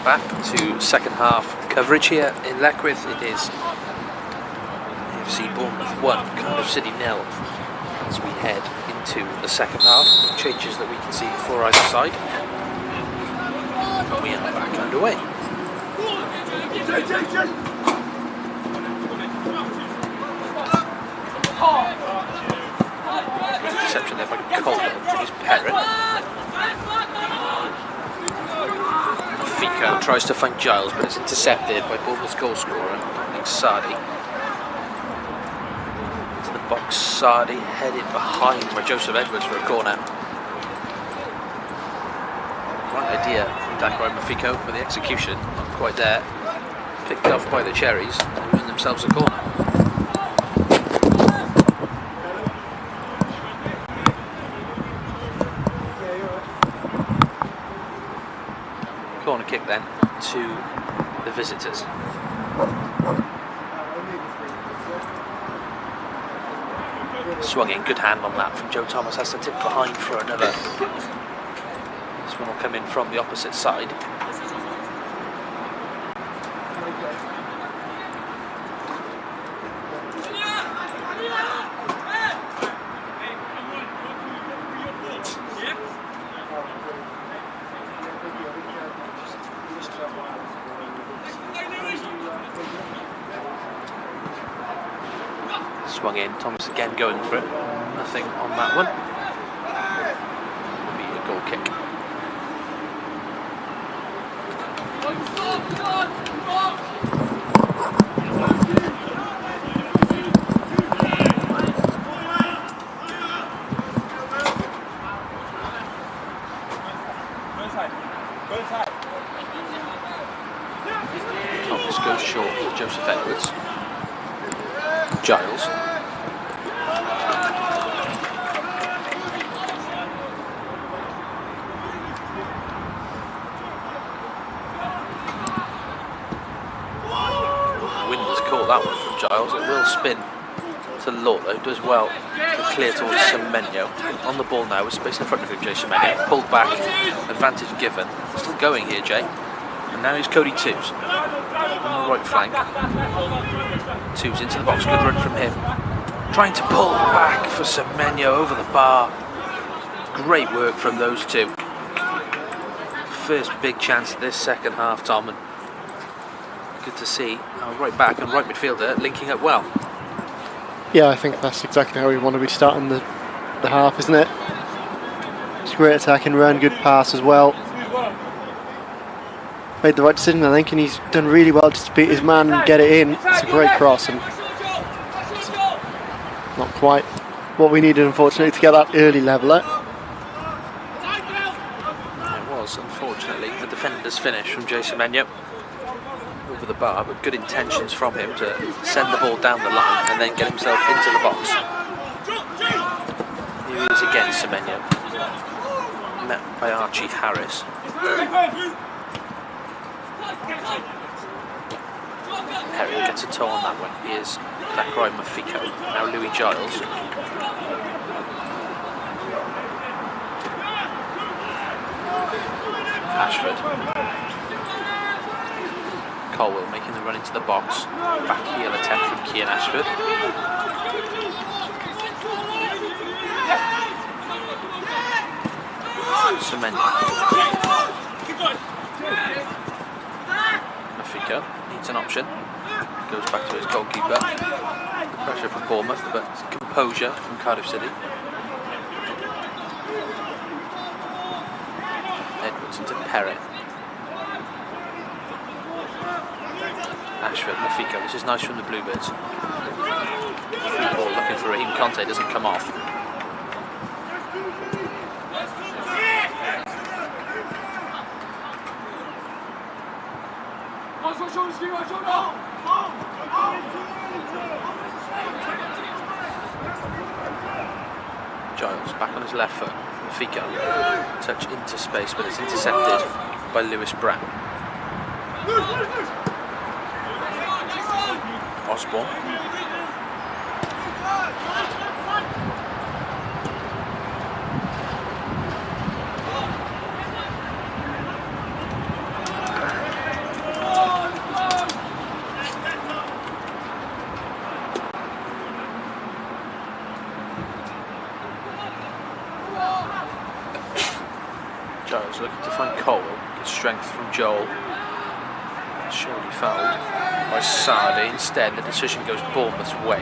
back to second half coverage here in Leckwith. It is AFC Bournemouth 1, Cardiff City 0 as we head into the second half. Changes that we can see for either side. And we are back underway. Interception there by Colville. Here's Perrin. Fico tries to find Giles, but it's intercepted by Bournemouth's goal scorer, Sardi. To the box, Sardi headed behind by Joseph Edwards for a corner. Right idea from Dakar and Fico for the execution, not quite there. Picked off by the Cherries, and win themselves a corner. Corner kick then to the visitors. Swung in, good hand on that from Joe Thomas, has to tip behind for another. This one will come in from the opposite side. Swung in, Thomas again going for it. Nothing on that one. Will be a goal kick. Thomas goes short with Joseph Edwards. Giles. Wind has caught that one from Giles. It will spin to Lawler, who does well to clear towards Semenyo. On the ball now with space in front of him, Jay Semenyo. Pulled back, advantage given. Still going here, Jay. And now he's Cody Tooze on the right flank. Tooze into the box, good run from him. Trying to pull back for Semenyo over the bar. Great work from those two. First big chance of this second half, Tom, and good to see our right back and right midfielder linking up well. Yeah, I think that's exactly how we want to be starting the half, isn't it? It's a great attacking run, good pass as well. Made the right decision, I think, and he's done really well just to beat his man and get it in. It's a great cross, and not quite what we needed, unfortunately, to get that early leveller. It was, unfortunately, the defender's finish from Jay Semenyo over the bar, but good intentions from him to send the ball down the line and then get himself into the box. Here he is again, Semenyo, met by Archie Harris. Perry gets a toe on that one. Here's Dakar Mafiko. Now Louis Giles. Ashford. Colwell making the run into the box. Back heel attempt from Kian Ashford. Semenyo. Mafiko needs an option. Goes back to his goalkeeper. Pressure from Bournemouth, but composure from Cardiff City. Edwards into Perrin. Ashford, Mafiko. This is nice from the Bluebirds. Free ball looking for Raheem Conte, doesn't come off. Giles back on his left foot. Fico touch into space, but it's intercepted by Lewis Brown. Osborne. Giles looking to find Cole. Good strength from Joel. Surely fouled by Sardi. Instead, the decision goes Bournemouth's way.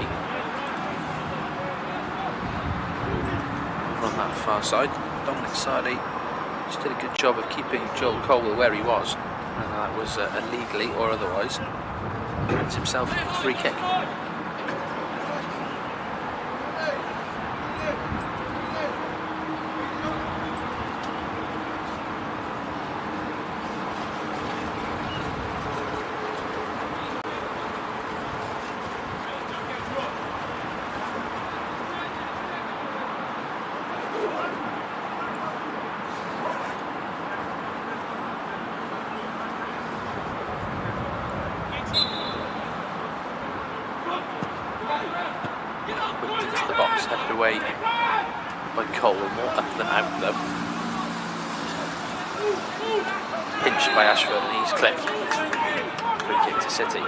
Over on that far side, Dominic Sardi just did a good job of keeping Joel Colwell where he was. And that was illegally or otherwise. Earns himself a free kick. Into the box, headed away by Cole, more up than out though. Pinched by Ashford and he's clipped. Free kick to City.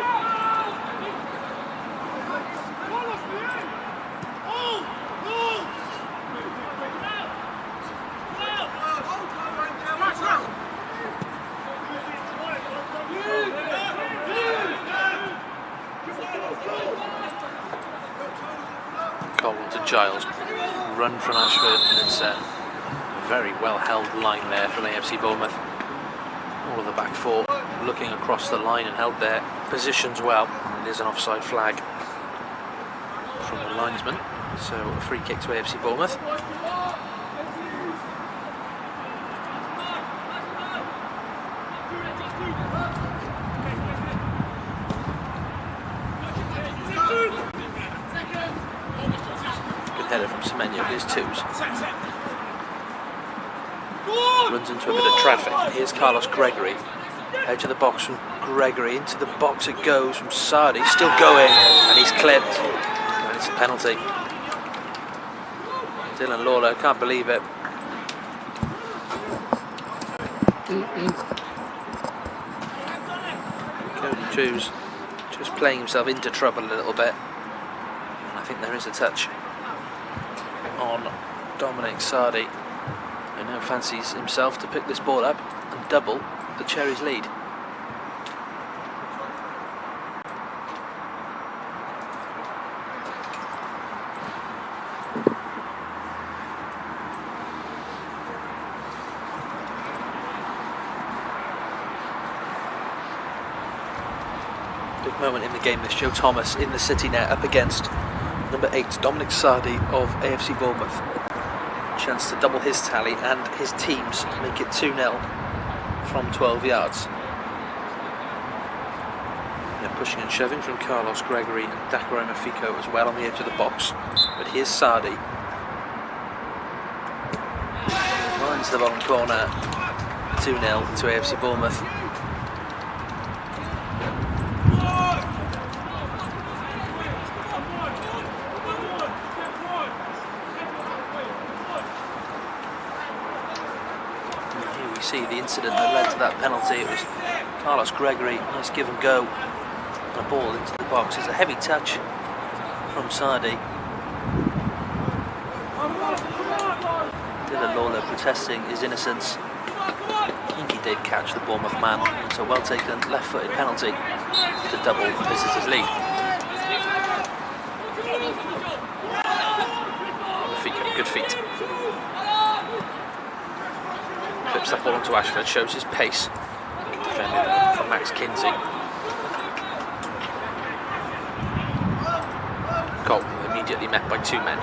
Cole to Giles, run from Ashford, and it's a very well held line there from AFC Bournemouth. All of the back four looking across the line and held their positions well. And there's an offside flag from the linesman, so a free kick to AFC Bournemouth. Header from Semenyo, here's Twos. Runs into a bit of traffic. Here's Carlos Gregory. Edge of the box from Gregory. Into the box it goes from Sardi. Still going, and he's clipped. And it's a penalty. Dylan Lawler, can't believe it. Cody Twos just playing himself into trouble a little bit. And I think there is a touch on Dominic Sardi, who now fancies himself to pick this ball up and double the Cherries' lead. Big moment in the game, this. Joe Thomas in the City net up against number 8, Dominic Sardi of AFC Bournemouth. Chance to double his tally and his team's, make it 2-0 from 12 yards. They're pushing and shoving from Carlos Gregory and Dakar Mafiko as well on the edge of the box. But here's Sardi. Finds the bottom corner. 2-0 to AFC Bournemouth. See the incident that led to that penalty. It was Carlos Gregory, nice give and go, and a ball into the box. It's a heavy touch from Sardi. Dylan Lawler protesting his innocence. I think he did catch the Bournemouth man. It's a well taken left-footed penalty to double the visitors' lead. Good feet. Clips that ball onto Ashford, shows his pace. Defended from Max Kinsey. Goal immediately met by two men.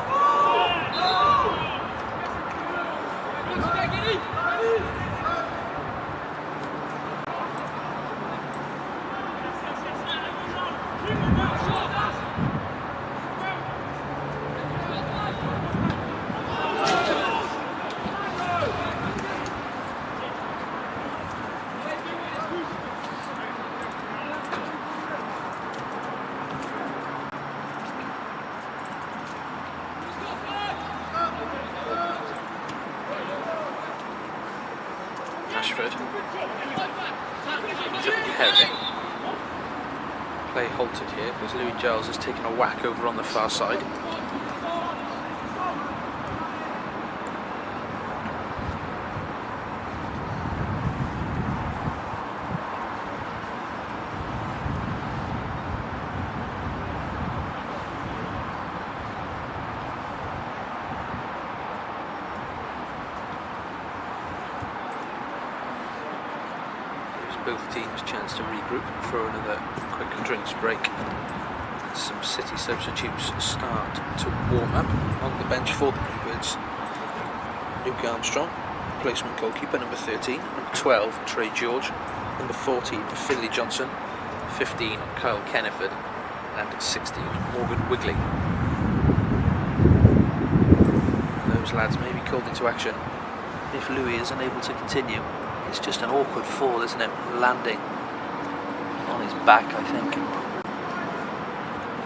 Ashford. Play halted here because Louis Giles has taken a whack over on the far side. both teams a chance to regroup for another quick drinks break. Some City substitutes start to warm up. On the bench for the Bluebirds, Luke Armstrong, replacement goalkeeper, number 13, number 12, Trey George, number 14, Finley Johnson, 15, Kyle Kenneford, and 16, Morgan Wigley. Those lads may be called into action if Louis is unable to continue. It's just an awkward fall, isn't it? Landing on his back, I think.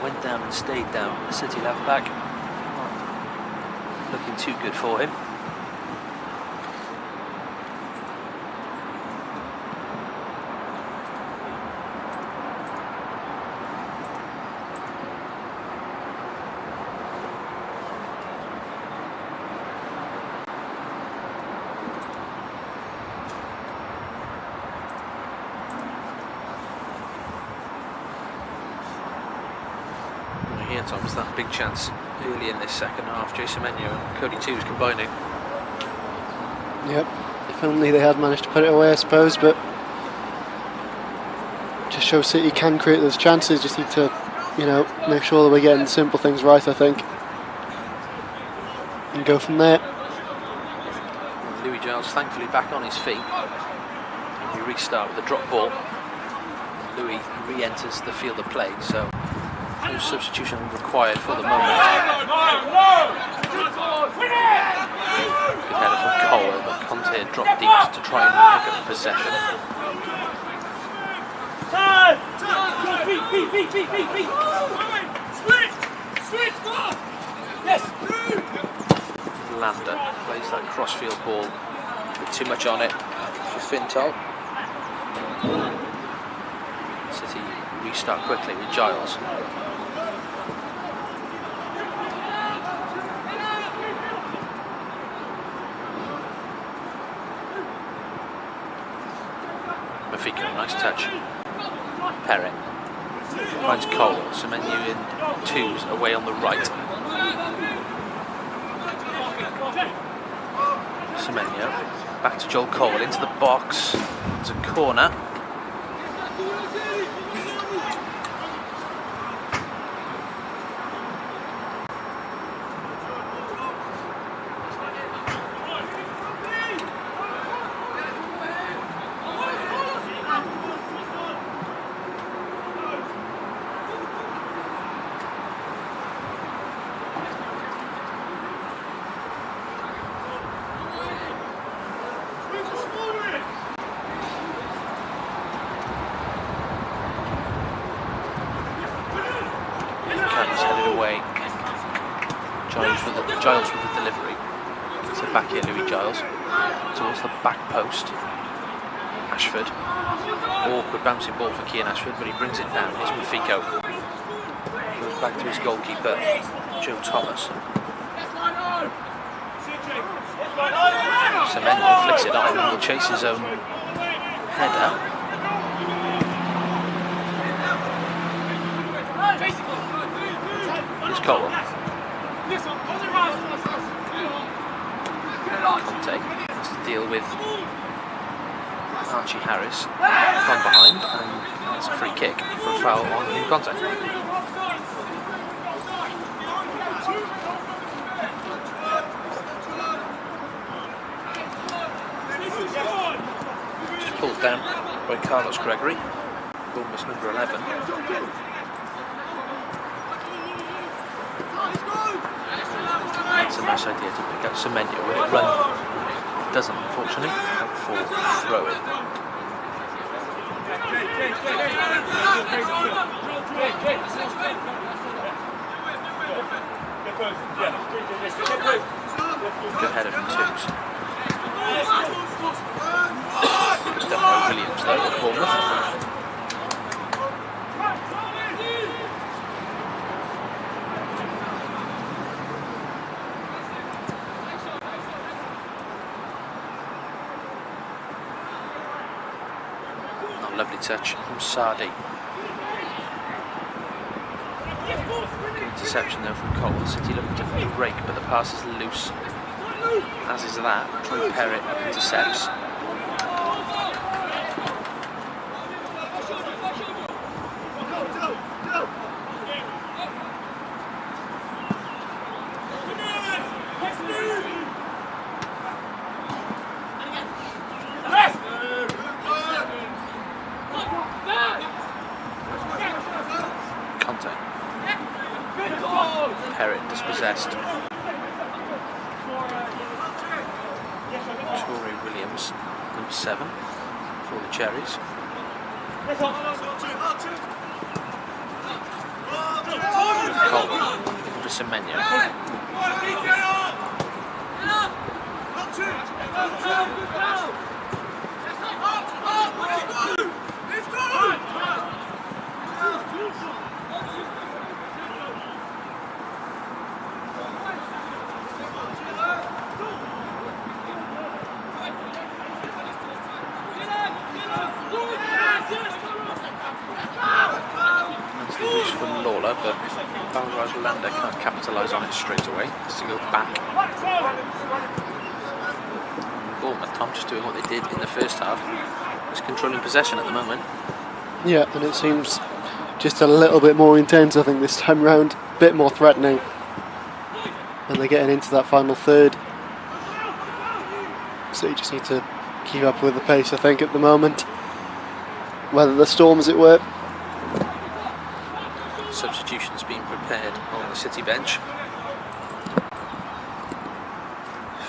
Went down and stayed down. The City left back. Not looking too good for him. Here, Tom's that big chance early in this second half. Jay Semenyo and Cody Tooze combining. Yep, if only they had managed to put it away, I suppose, but just shows City can create those chances. Just need to, you know, make sure that we're getting simple things right, I think, and go from there. Louis Giles thankfully back on his feet. And we restart with a drop ball. Louis re-enters the field of play, so no substitution required for the moment. Good header from Cole, but Conte dropped deep to try and pick up possession. Lander plays that crossfield ball with too much on it for Fintal. City restart quickly with Giles. Mafika, nice touch. Perrin finds Cole. Semenyo in twos away on the right. Semenyo back to Joel Cole into the box. It's a corner. Giles with the delivery. So back here, Louis Giles towards the back post. Ashford, awkward bouncing ball for Kian Ashford, but he brings it down. Here's Mafiko. Goes back to his goalkeeper, Joe Thomas. Semenyo flicks it on and will chase his own header. Here's Cole. Conte has to deal with Archie Harris from behind, and it's a free kick for a foul on Conte. Just pulled down by Carlos Gregory, Bournemouth number 11. It's a nice idea to pick up Semenyo when it runs. It doesn't, unfortunately, for throw in. Good header from Tooze. Good stuff by Williams though at Bournemouth. Lovely touch from Sardi. Good interception though from Cole. City looking to break, but the pass is loose. As is that. Troy Perrott intercepts. Perrett dispossessed. Tory Williams, number 7, for the Cherries. Colwell for Semenyo. From Lawler, but Balraj-Lander can't capitalise on it straight away. Has to go back. Bournemouth, Tom, just doing what they did in the first half. Just controlling possession at the moment. Yeah, and it seems just a little bit more intense, I think, this time round. A bit more threatening. And they're getting into that final third. So you just need to keep up with the pace, I think, at the moment. Weather the storm, as it were. Substitutions being prepared on the City bench.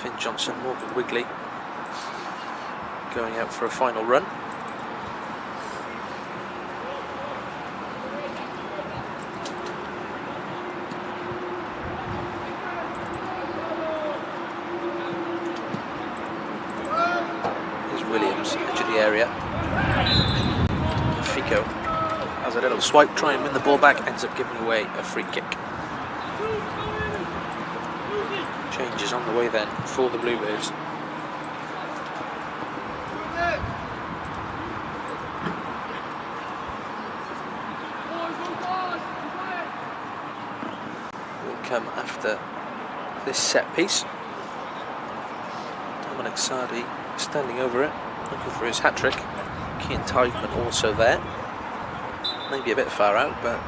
Finn Johnson, Morgan Wigley going out for a final run. Here's Williams, edge of the area. Fico has a little swipe, try and win the ball back, ends up giving away a free kick. Changes on the way then for the Bluebirds. Will come after this set piece. Dominic Sardi standing over it, looking for his hat-trick. Kean Teichmann also there. Maybe a bit far out, but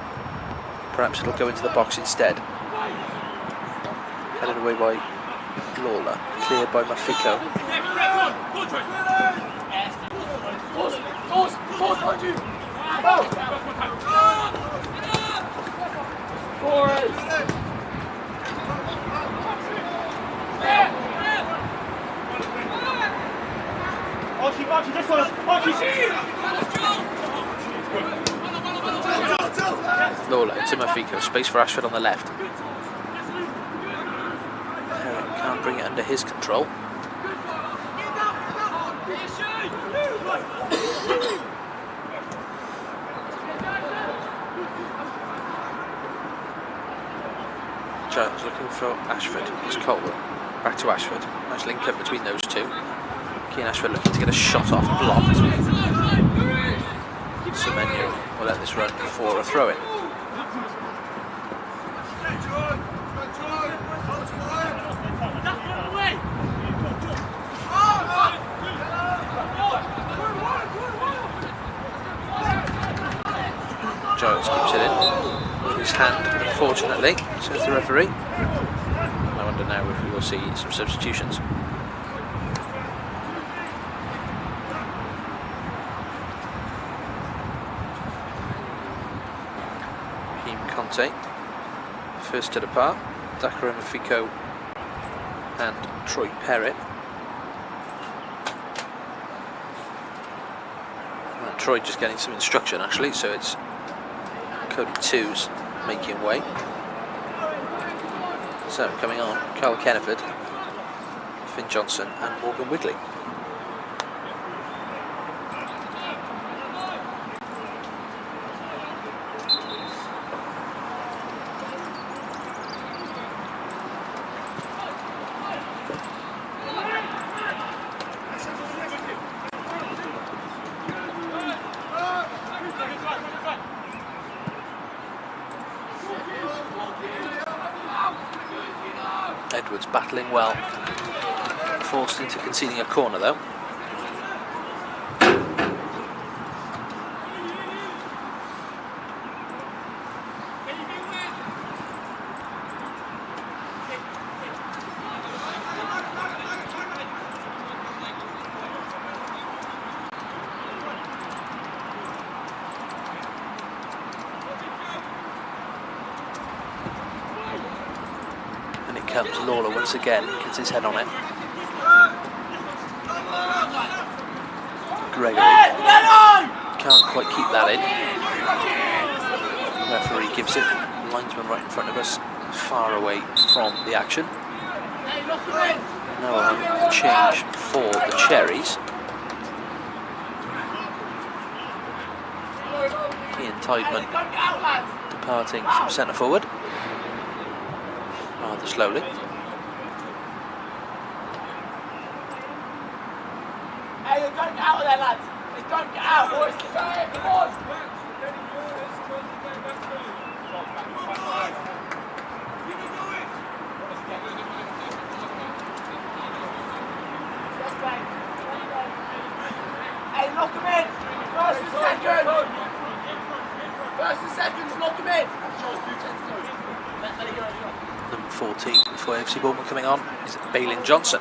perhaps it'll go into the box instead. Headed away by Lawler, cleared by Mafiko. Lawler to Mafiko, space for Ashford on the left. Can't bring it under his control. Giles looking for Ashford. It's Colwell. Back to Ashford. Nice link up between those two. Keane Ashford looking to get a shot off, blocked. Semenyo will let this run for a throw-in. Giles keeps it in with his hand, unfortunately, says the referee. I wonder now if we will see some substitutions. Conte, first to depart, Dakar Mafiko and Troy Perrett. Troy just getting some instruction actually, so it's Cody Twos making way. So coming on, Carl Kenneford, Finn Johnson and Morgan Wigley. Edwards battling well, forced into conceding a corner though. And it comes. Lawler once again gets his head on it. Gregory can't quite keep that in. The referee gives it. Linesman right in front of us, far away from the action. Now we'll have a change for the Cherries. Ian Tideman departing from centre forward rather slowly. Hey, don't get out of there, lads. Don't get out, boys. Come on. Hey, lock him in. First and second. First and second, lock him in. Number 14 for AFC Bournemouth coming on is Bailyn Johnson.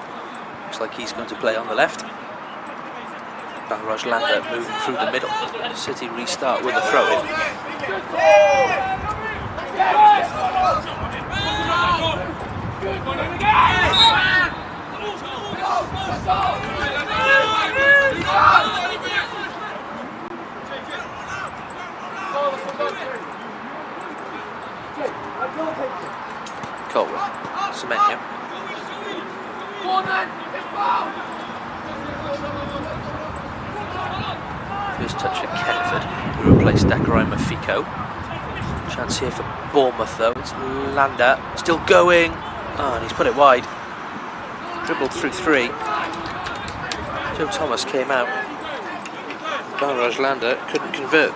Looks like he's going to play on the left. Balraj Lander moving through the middle. City restart with a throw-in. Colwell, Semenyo. First touch for Kenford, who replaced Dakarima Fico. Chance here for Bournemouth though. It's Lander still going. Oh, and he's put it wide. Dribbled through three. Joe Thomas came out. Balraj Lander couldn't convert.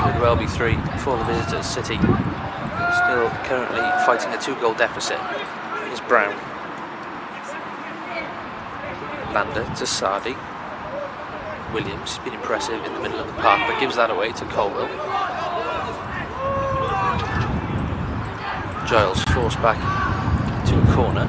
Could well be 3 for the visitors. City still currently fighting a 2-goal deficit. Here's Brown. Lander to Sardi. Williams been impressive in the middle of the park, but gives that away to Colwell. Giles forced back to a corner.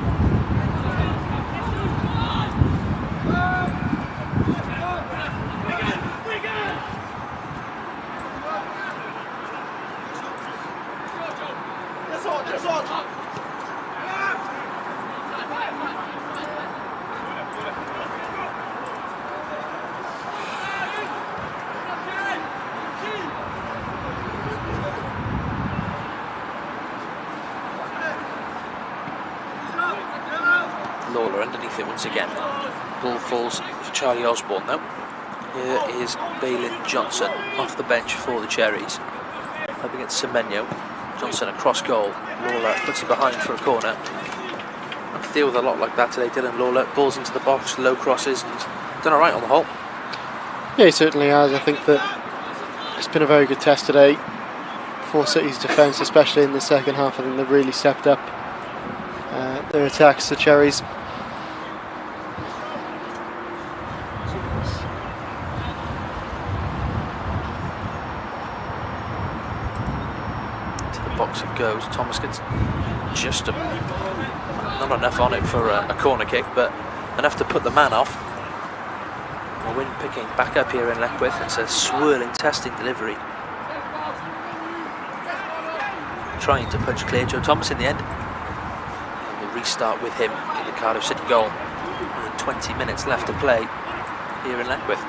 Lawler underneath it once again. Ball falls for Charlie Osborne though. Here is Bailyn Johnson off the bench for the Cherries. Up against Semenyo. Johnson across goal. Lawler puts it behind for a corner. Have to deal with a lot like that today, Dylan. Lawler balls into the box, low crosses, and done alright on the whole. Yeah, he certainly has. I think that it's been a very good test today for City's defence, especially in the second half. I think they've really stepped up their attacks, the Cherries. Box it goes. Thomas gets just not enough on it for a corner kick, but enough to put the man off. A wind picking back up here in Leckwith. It's a swirling, testing delivery. Trying to punch clear. Joe Thomas in the end. And we'll restart with him in the Cardiff City goal. With 20 minutes left to play here in Leckwith.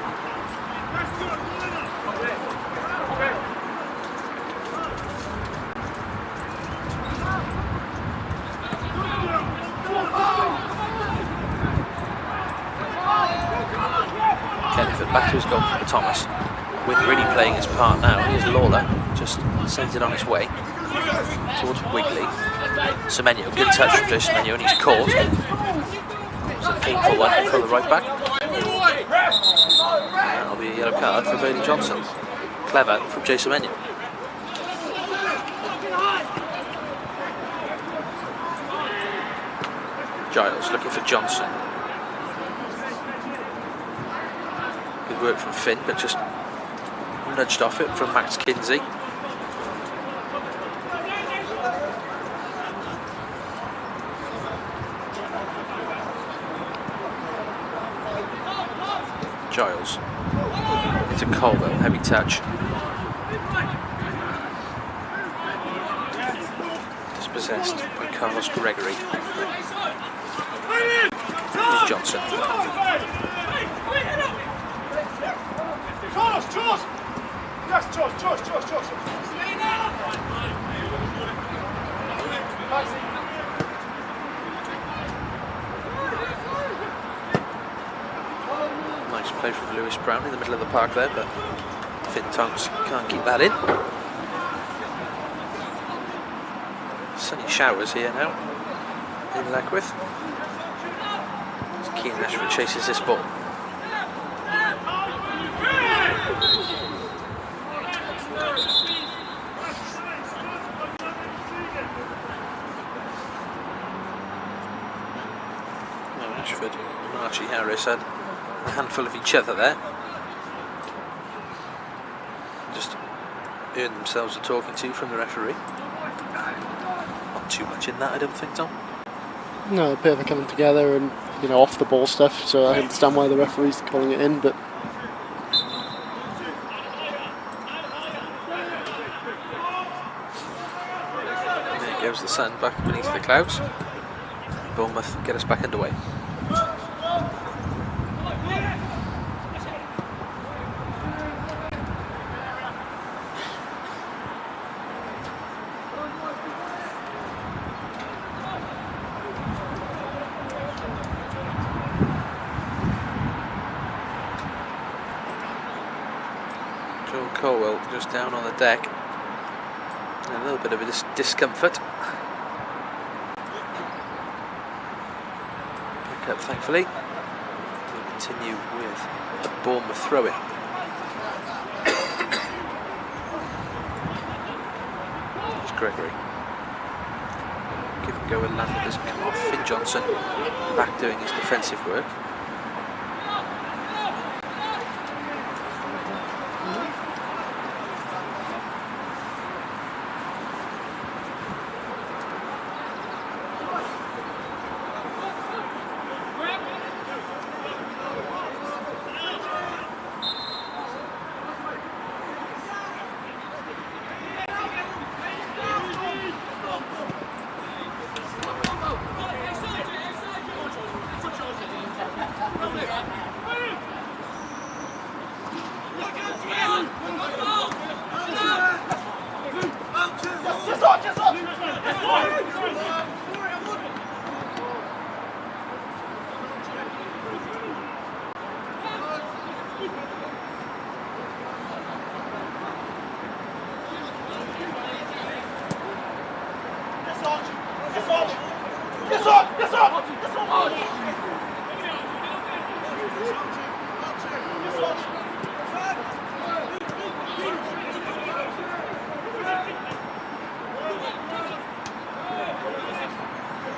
Back to his goalkeeper Thomas. Wind really playing his part now. Here's Lawler, just sends it on his way towards Wigley. Semenyo, good touch from Joe Semenyo, and he's caught. It's a painful one for the right back. That'll be a yellow card for Bailyn Johnson. Clever from Joe Semenyo. Giles looking for Johnson. Good work from Finn, but just nudged off it from Max Kinsey. Giles into Colwell, heavy touch. Dispossessed by Carlos Gregory. Here's Johnson. Nice play from Lewis Brown in the middle of the park there, but Finn Tonks can't keep that in. Sunny showers here now in Leckwith. As Keane Ashford chases this ball. No, Ashford and Archie Harris had a handful of each other there. Just earned themselves a talking to from the referee. Not too much in that, I don't think, Tom. No, a bit of a coming together and, you know, off the ball stuff, so I understand why the referee's calling it in, but there goes the sun back beneath the clouds. Bournemouth get us back underway. Colwell just down on the deck. A little bit of a discomfort. Back up, thankfully. We'll continue with a Bournemouth throw-in. It's Gregory. Give it a go, and Lambert doesn't come off. Finn Johnson back doing his defensive work.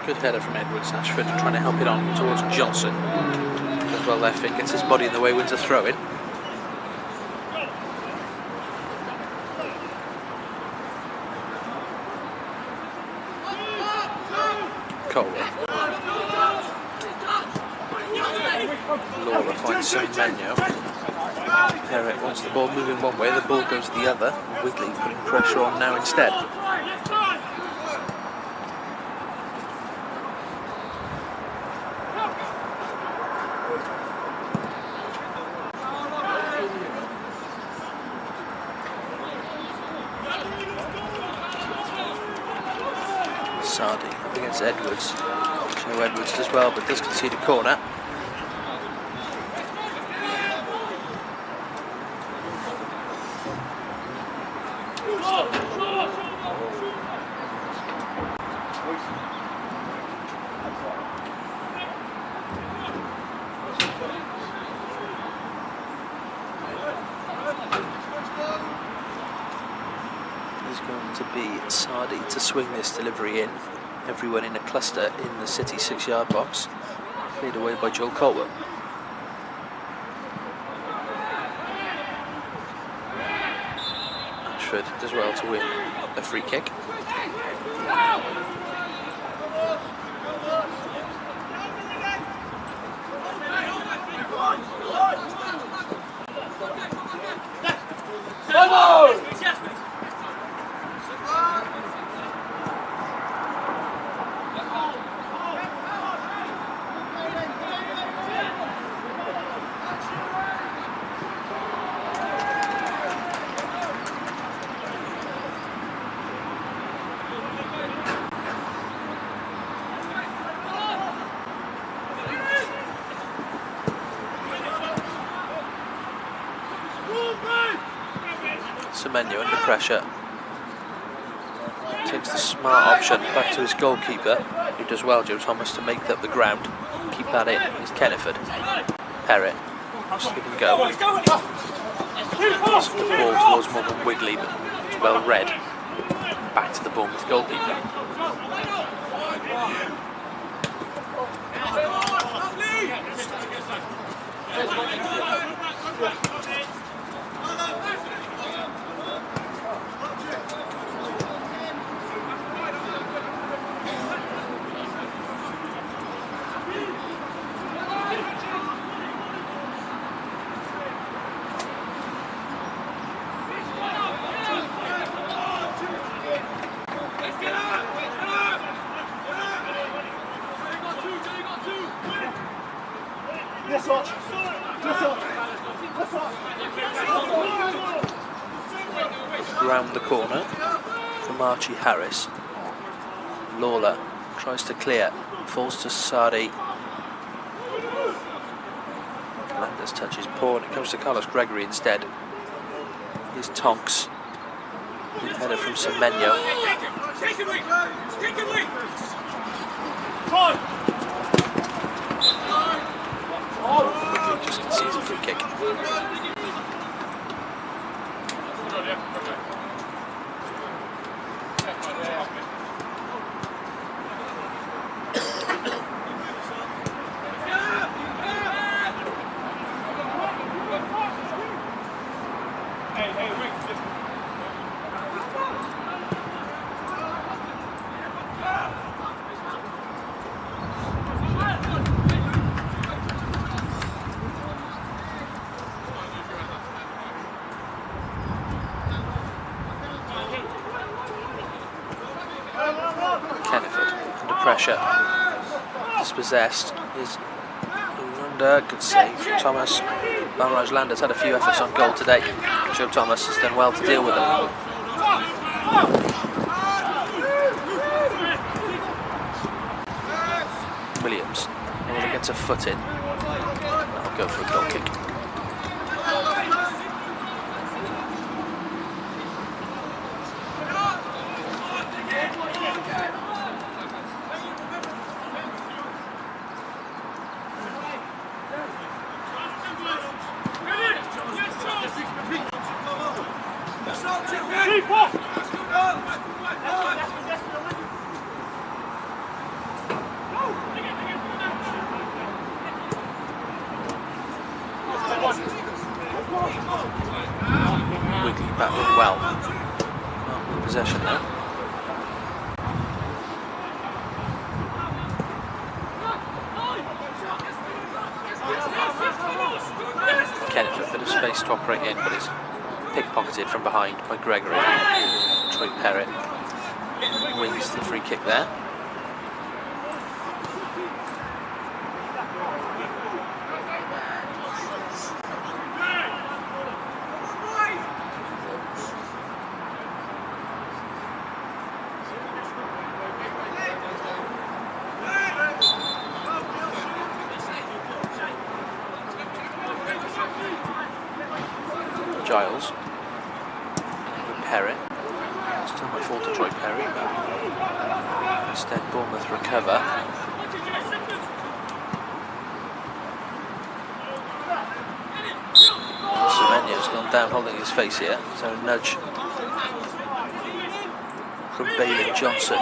Good header from Edwards. Ashford trying to help it on towards Johnson. As well there, Finn gets his body in the way, wins a throw-in. Colwell. Laura finds Semenyo. Derek wants the ball moving one way, the ball goes the other. Whitley putting pressure on now instead. Sardi up against Edwards. Joe Edwards does well, but does concede a corner. Going to be Sardi to swing this delivery in. Everyone in a cluster in the City 6-yard box. Cleared away by Joel Colwell. Ashford does well to win a free kick. Semenyo under pressure. Takes the smart option back to his goalkeeper, who does well, Joe Thomas, to make up the ground. Keep that in. It's Kenneford. Perrett. Just give and go. Passes the ball towards Morgan Wigley, but it's well read. Back to the Bournemouth goalkeeper. Round the corner from Archie Harris. Lawler tries to clear, falls to Sadi. Landers touch is poor and it comes to Carlos Gregory instead. Here's Tonks. Good header from Semenyo. Wigley just concedes a free kick. Kenneford under pressure, dispossessed, is under, good save from Thomas. Balraj Landers had a few efforts on goal today. Joe Thomas has done well to deal with them. Williams, when he gets a foot in, that'll go for a goal kick. Wigley battling well. With possession now. Kenneth a bit of space to operate in, but it's pickpocketed from behind by Gregory. Troy Perrett wins the free kick there. Giles with Perrett. Still my fault to Troy Perry, but instead Bournemouth recover. Semenyo's gone down holding his face here, so a nudge from Bailey Johnson.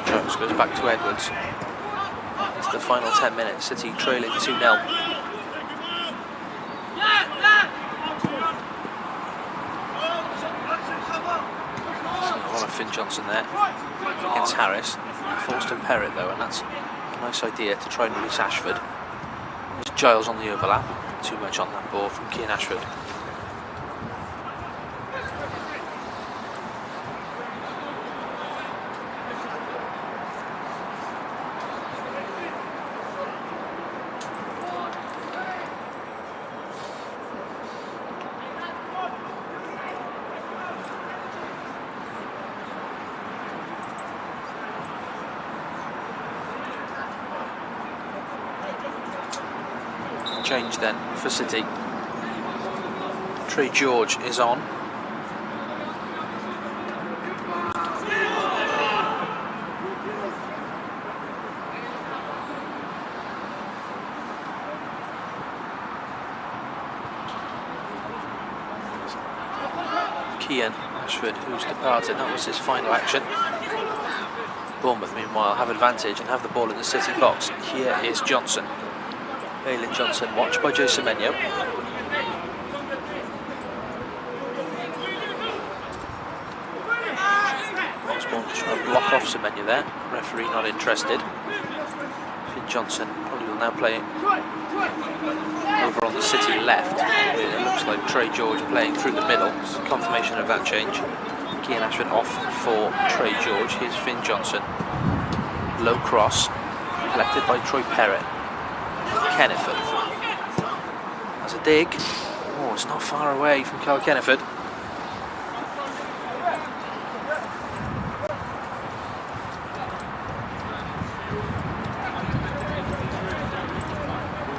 Jones goes back to Edwards. It's the final 10 minutes, City trailing 2-0. Finch on Johnson there against Harris. Forced to pair it though, and that's a nice idea to try and release Ashford. There's Giles on the overlap. Too much on that ball from Keane Ashford. Change then for City. Trey George is on. Keane Ashford, who's departed. That was his final action. Bournemouth, meanwhile, have advantage and have the ball in the City box. Here is Johnson. Bailyn Johnson, watched by Jay Semenyo. Osborne just trying to block off Semenyo there. Referee not interested. Finn Johnson probably will now play over on the City left. It looks like Trey George playing through the middle. Confirmation of that change. Keane Ashford off for Trey George. Here's Finn Johnson. Low cross, collected by Troy Perrett. Kenneford has a dig. Oh, it's not far away from Carl Kenneford.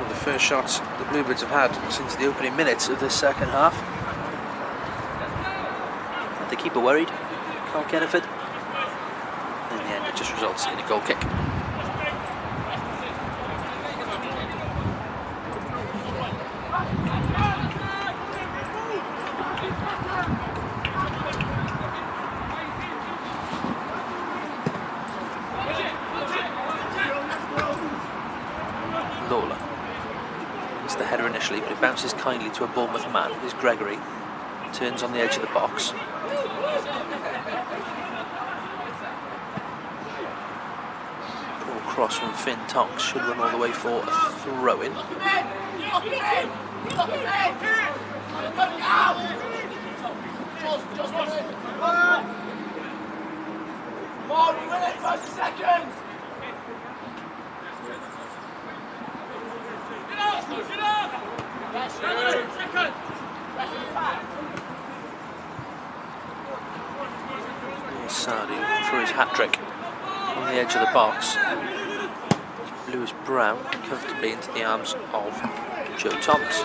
The first shots the Bluebirds have had since the opening minutes of the second half. The keeper worried, Carl Kenneford. In the end, it just results in a goal kick. Lawler. It's the header initially, but it bounces kindly to a Bournemouth man. Here's Gregory. Turns on the edge of the box. Poor cross from Finn Tonks. Should run all the way for a throw-in. Seconds. Sardi for his hat-trick on the edge of the box. Lewis Brown comfortably into the arms of Joe Thomas.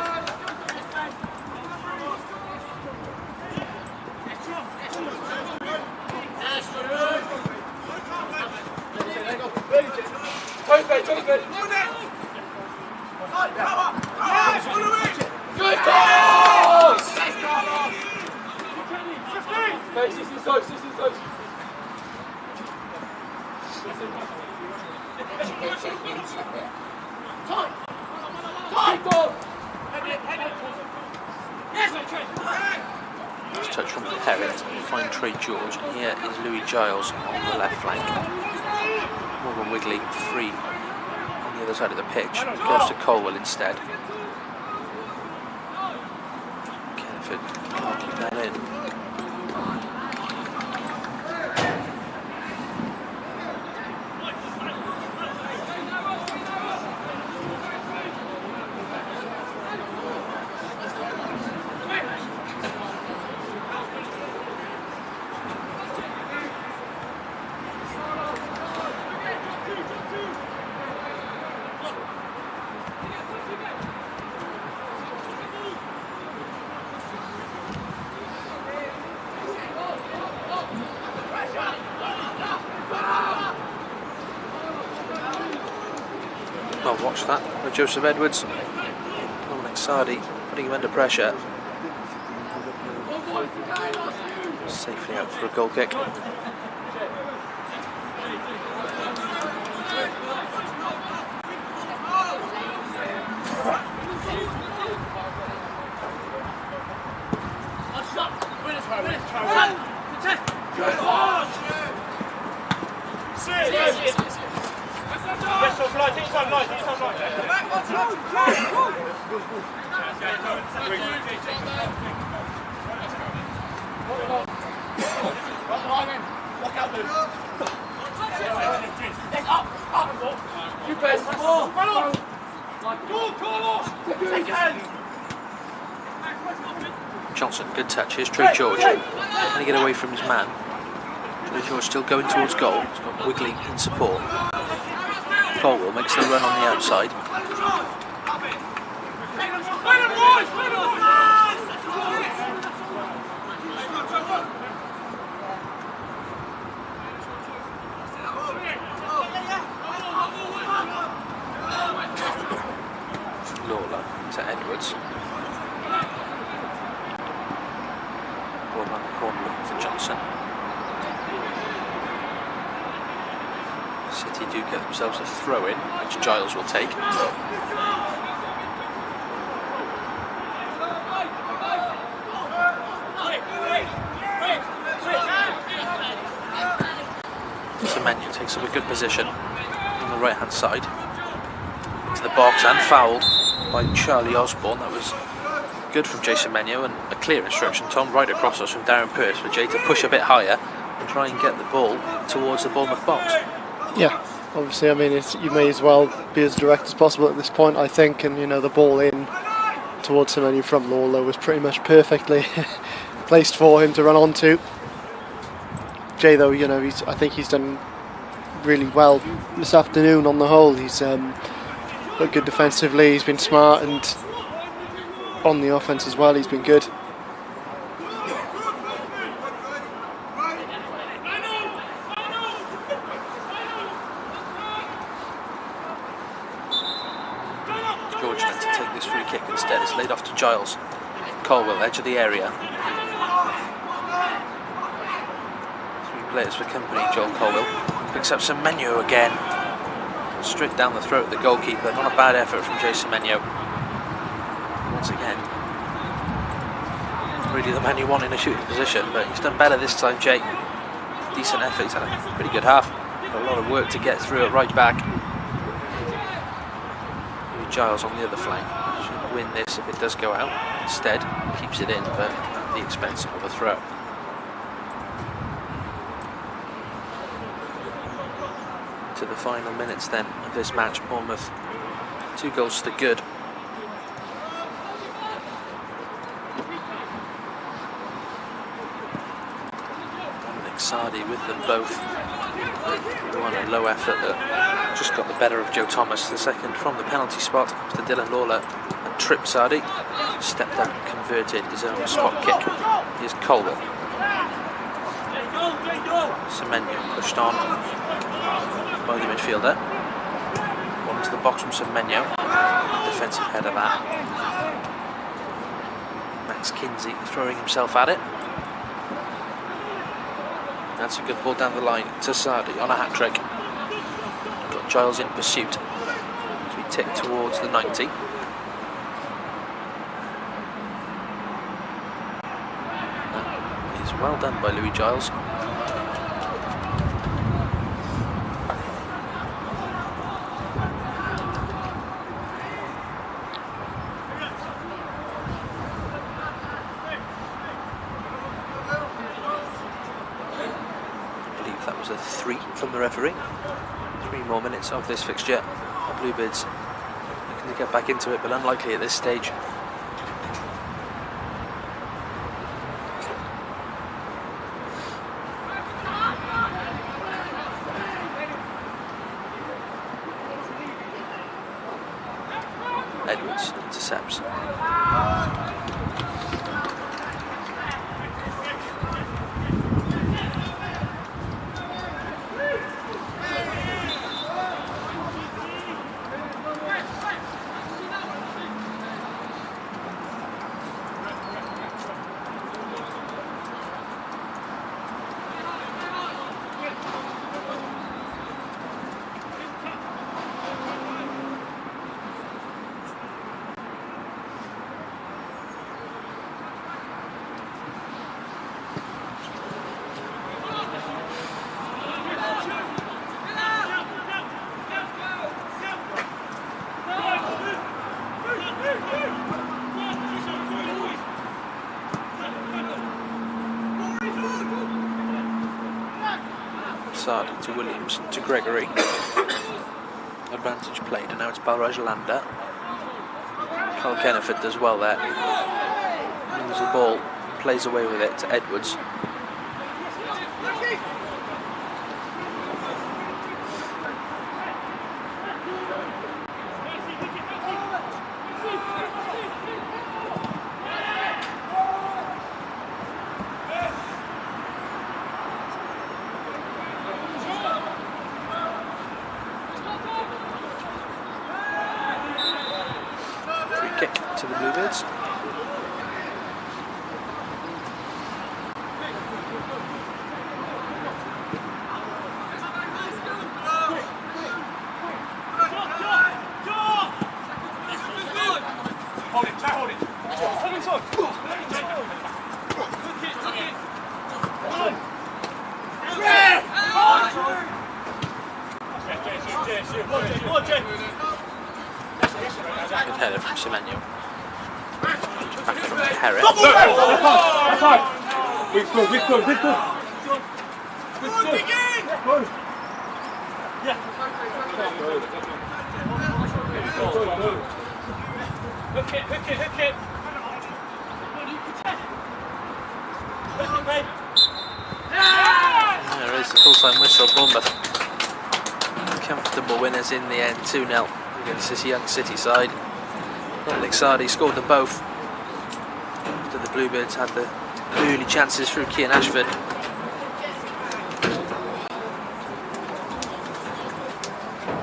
Nice touch from Perrett to find Trey George, and here is Louis Giles on the left flank. Morgan Wigley free on the other side of the pitch, goes to Colwell instead. Kenneford can't keep that in. Well, watch that with Joseph Edwards. Dominic Sardi putting him under pressure. Safely out for a goal kick. Good. Johnson, good touch. Here's Trey George. Can he get away from his man? Trey George still going towards goal. He's got Wigley in support. Colwell makes the run on the outside. Lawler to Edwards. Ball around the corner looking for Johnson. City do get themselves a throw in, which Giles will take. Semenyo takes up a good position on the right hand side. Into the box and fouled by Charlie Osborne. That was good from Jason Semenyo, and a clear instruction, Tom, right across us from Darren Pearce for Jay to push a bit higher and try and get the ball towards the Bournemouth box. Yeah, obviously, I mean, you may as well be as direct as possible at this point, I think, and, you know, the ball in towards Semenyo from Lawler was pretty much perfectly placed for him to run onto. Jay, though, you know, I think he's done really well this afternoon on the whole. He's looked good defensively, he's been smart, and on the offence as well, he's been good. George had to take this free kick instead. It's laid off to Giles. Colwell, edge of the area. 3 players for company, Joel Colwell. Picks up Semenyo again. Straight down the throat of the goalkeeper. Not a bad effort from Jason Semenyo. Once again, really the man you want in a shooting position, but he's done better this time, Jay. Decent effort. He's had a pretty good half. Got a lot of work to get through at right back. Giles on the other flank. Should win this if it does go out. Instead, keeps it in, but at the expense of a throw. To the final minutes then of this match, Bournemouth 2 goals to the good. Nick Sardi with them both. One a low effort that just got the better of Joe Thomas. The second from the penalty spot comes to Dylan Lawler and tripped Sardi. Stepped up and converted his own spot kick. Here's Colwell. Semenyo pushed on by the midfielder. One into the box from Semenyo. Defensive header that. Max Kinsey throwing himself at it. That's a good ball down the line to Sardi on a hat-trick. Got Giles in pursuit as we tick towards the 90. That is well done by Louis Giles. A 3 from the referee. 3 more minutes of this fixture. The Bluebirds looking to get back into it, but unlikely at this stage. Edwards intercepts. Sardi to Williams to Gregory. Advantage played, and now it's Balraj Landa. Carl Kenneford does well there. Wins the ball, plays away with it to Edwards. Kick to the Bluebirds. Hold it, hold it. Hold it on. Good header from Semenyo. Back from Herrick. We've good. Yeah. Hook it. There is the full-time whistle. Bournemouth comfortable winners in the end, 2-0 against this young City side. Dominic Sardi scored them both after the Bluebirds had the early chances through Kian Ashford.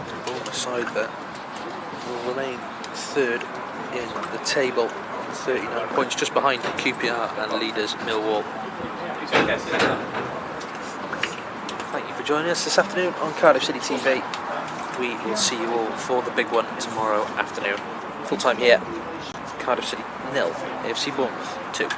The Bournemouth side that will remain third in the table, 39 points, just behind QPR and leaders Millwall. Thank you for joining us this afternoon on Cardiff City TV. We will see you all for the big one tomorrow afternoon. Full time here, Cardiff City 0, AFC Bournemouth 2.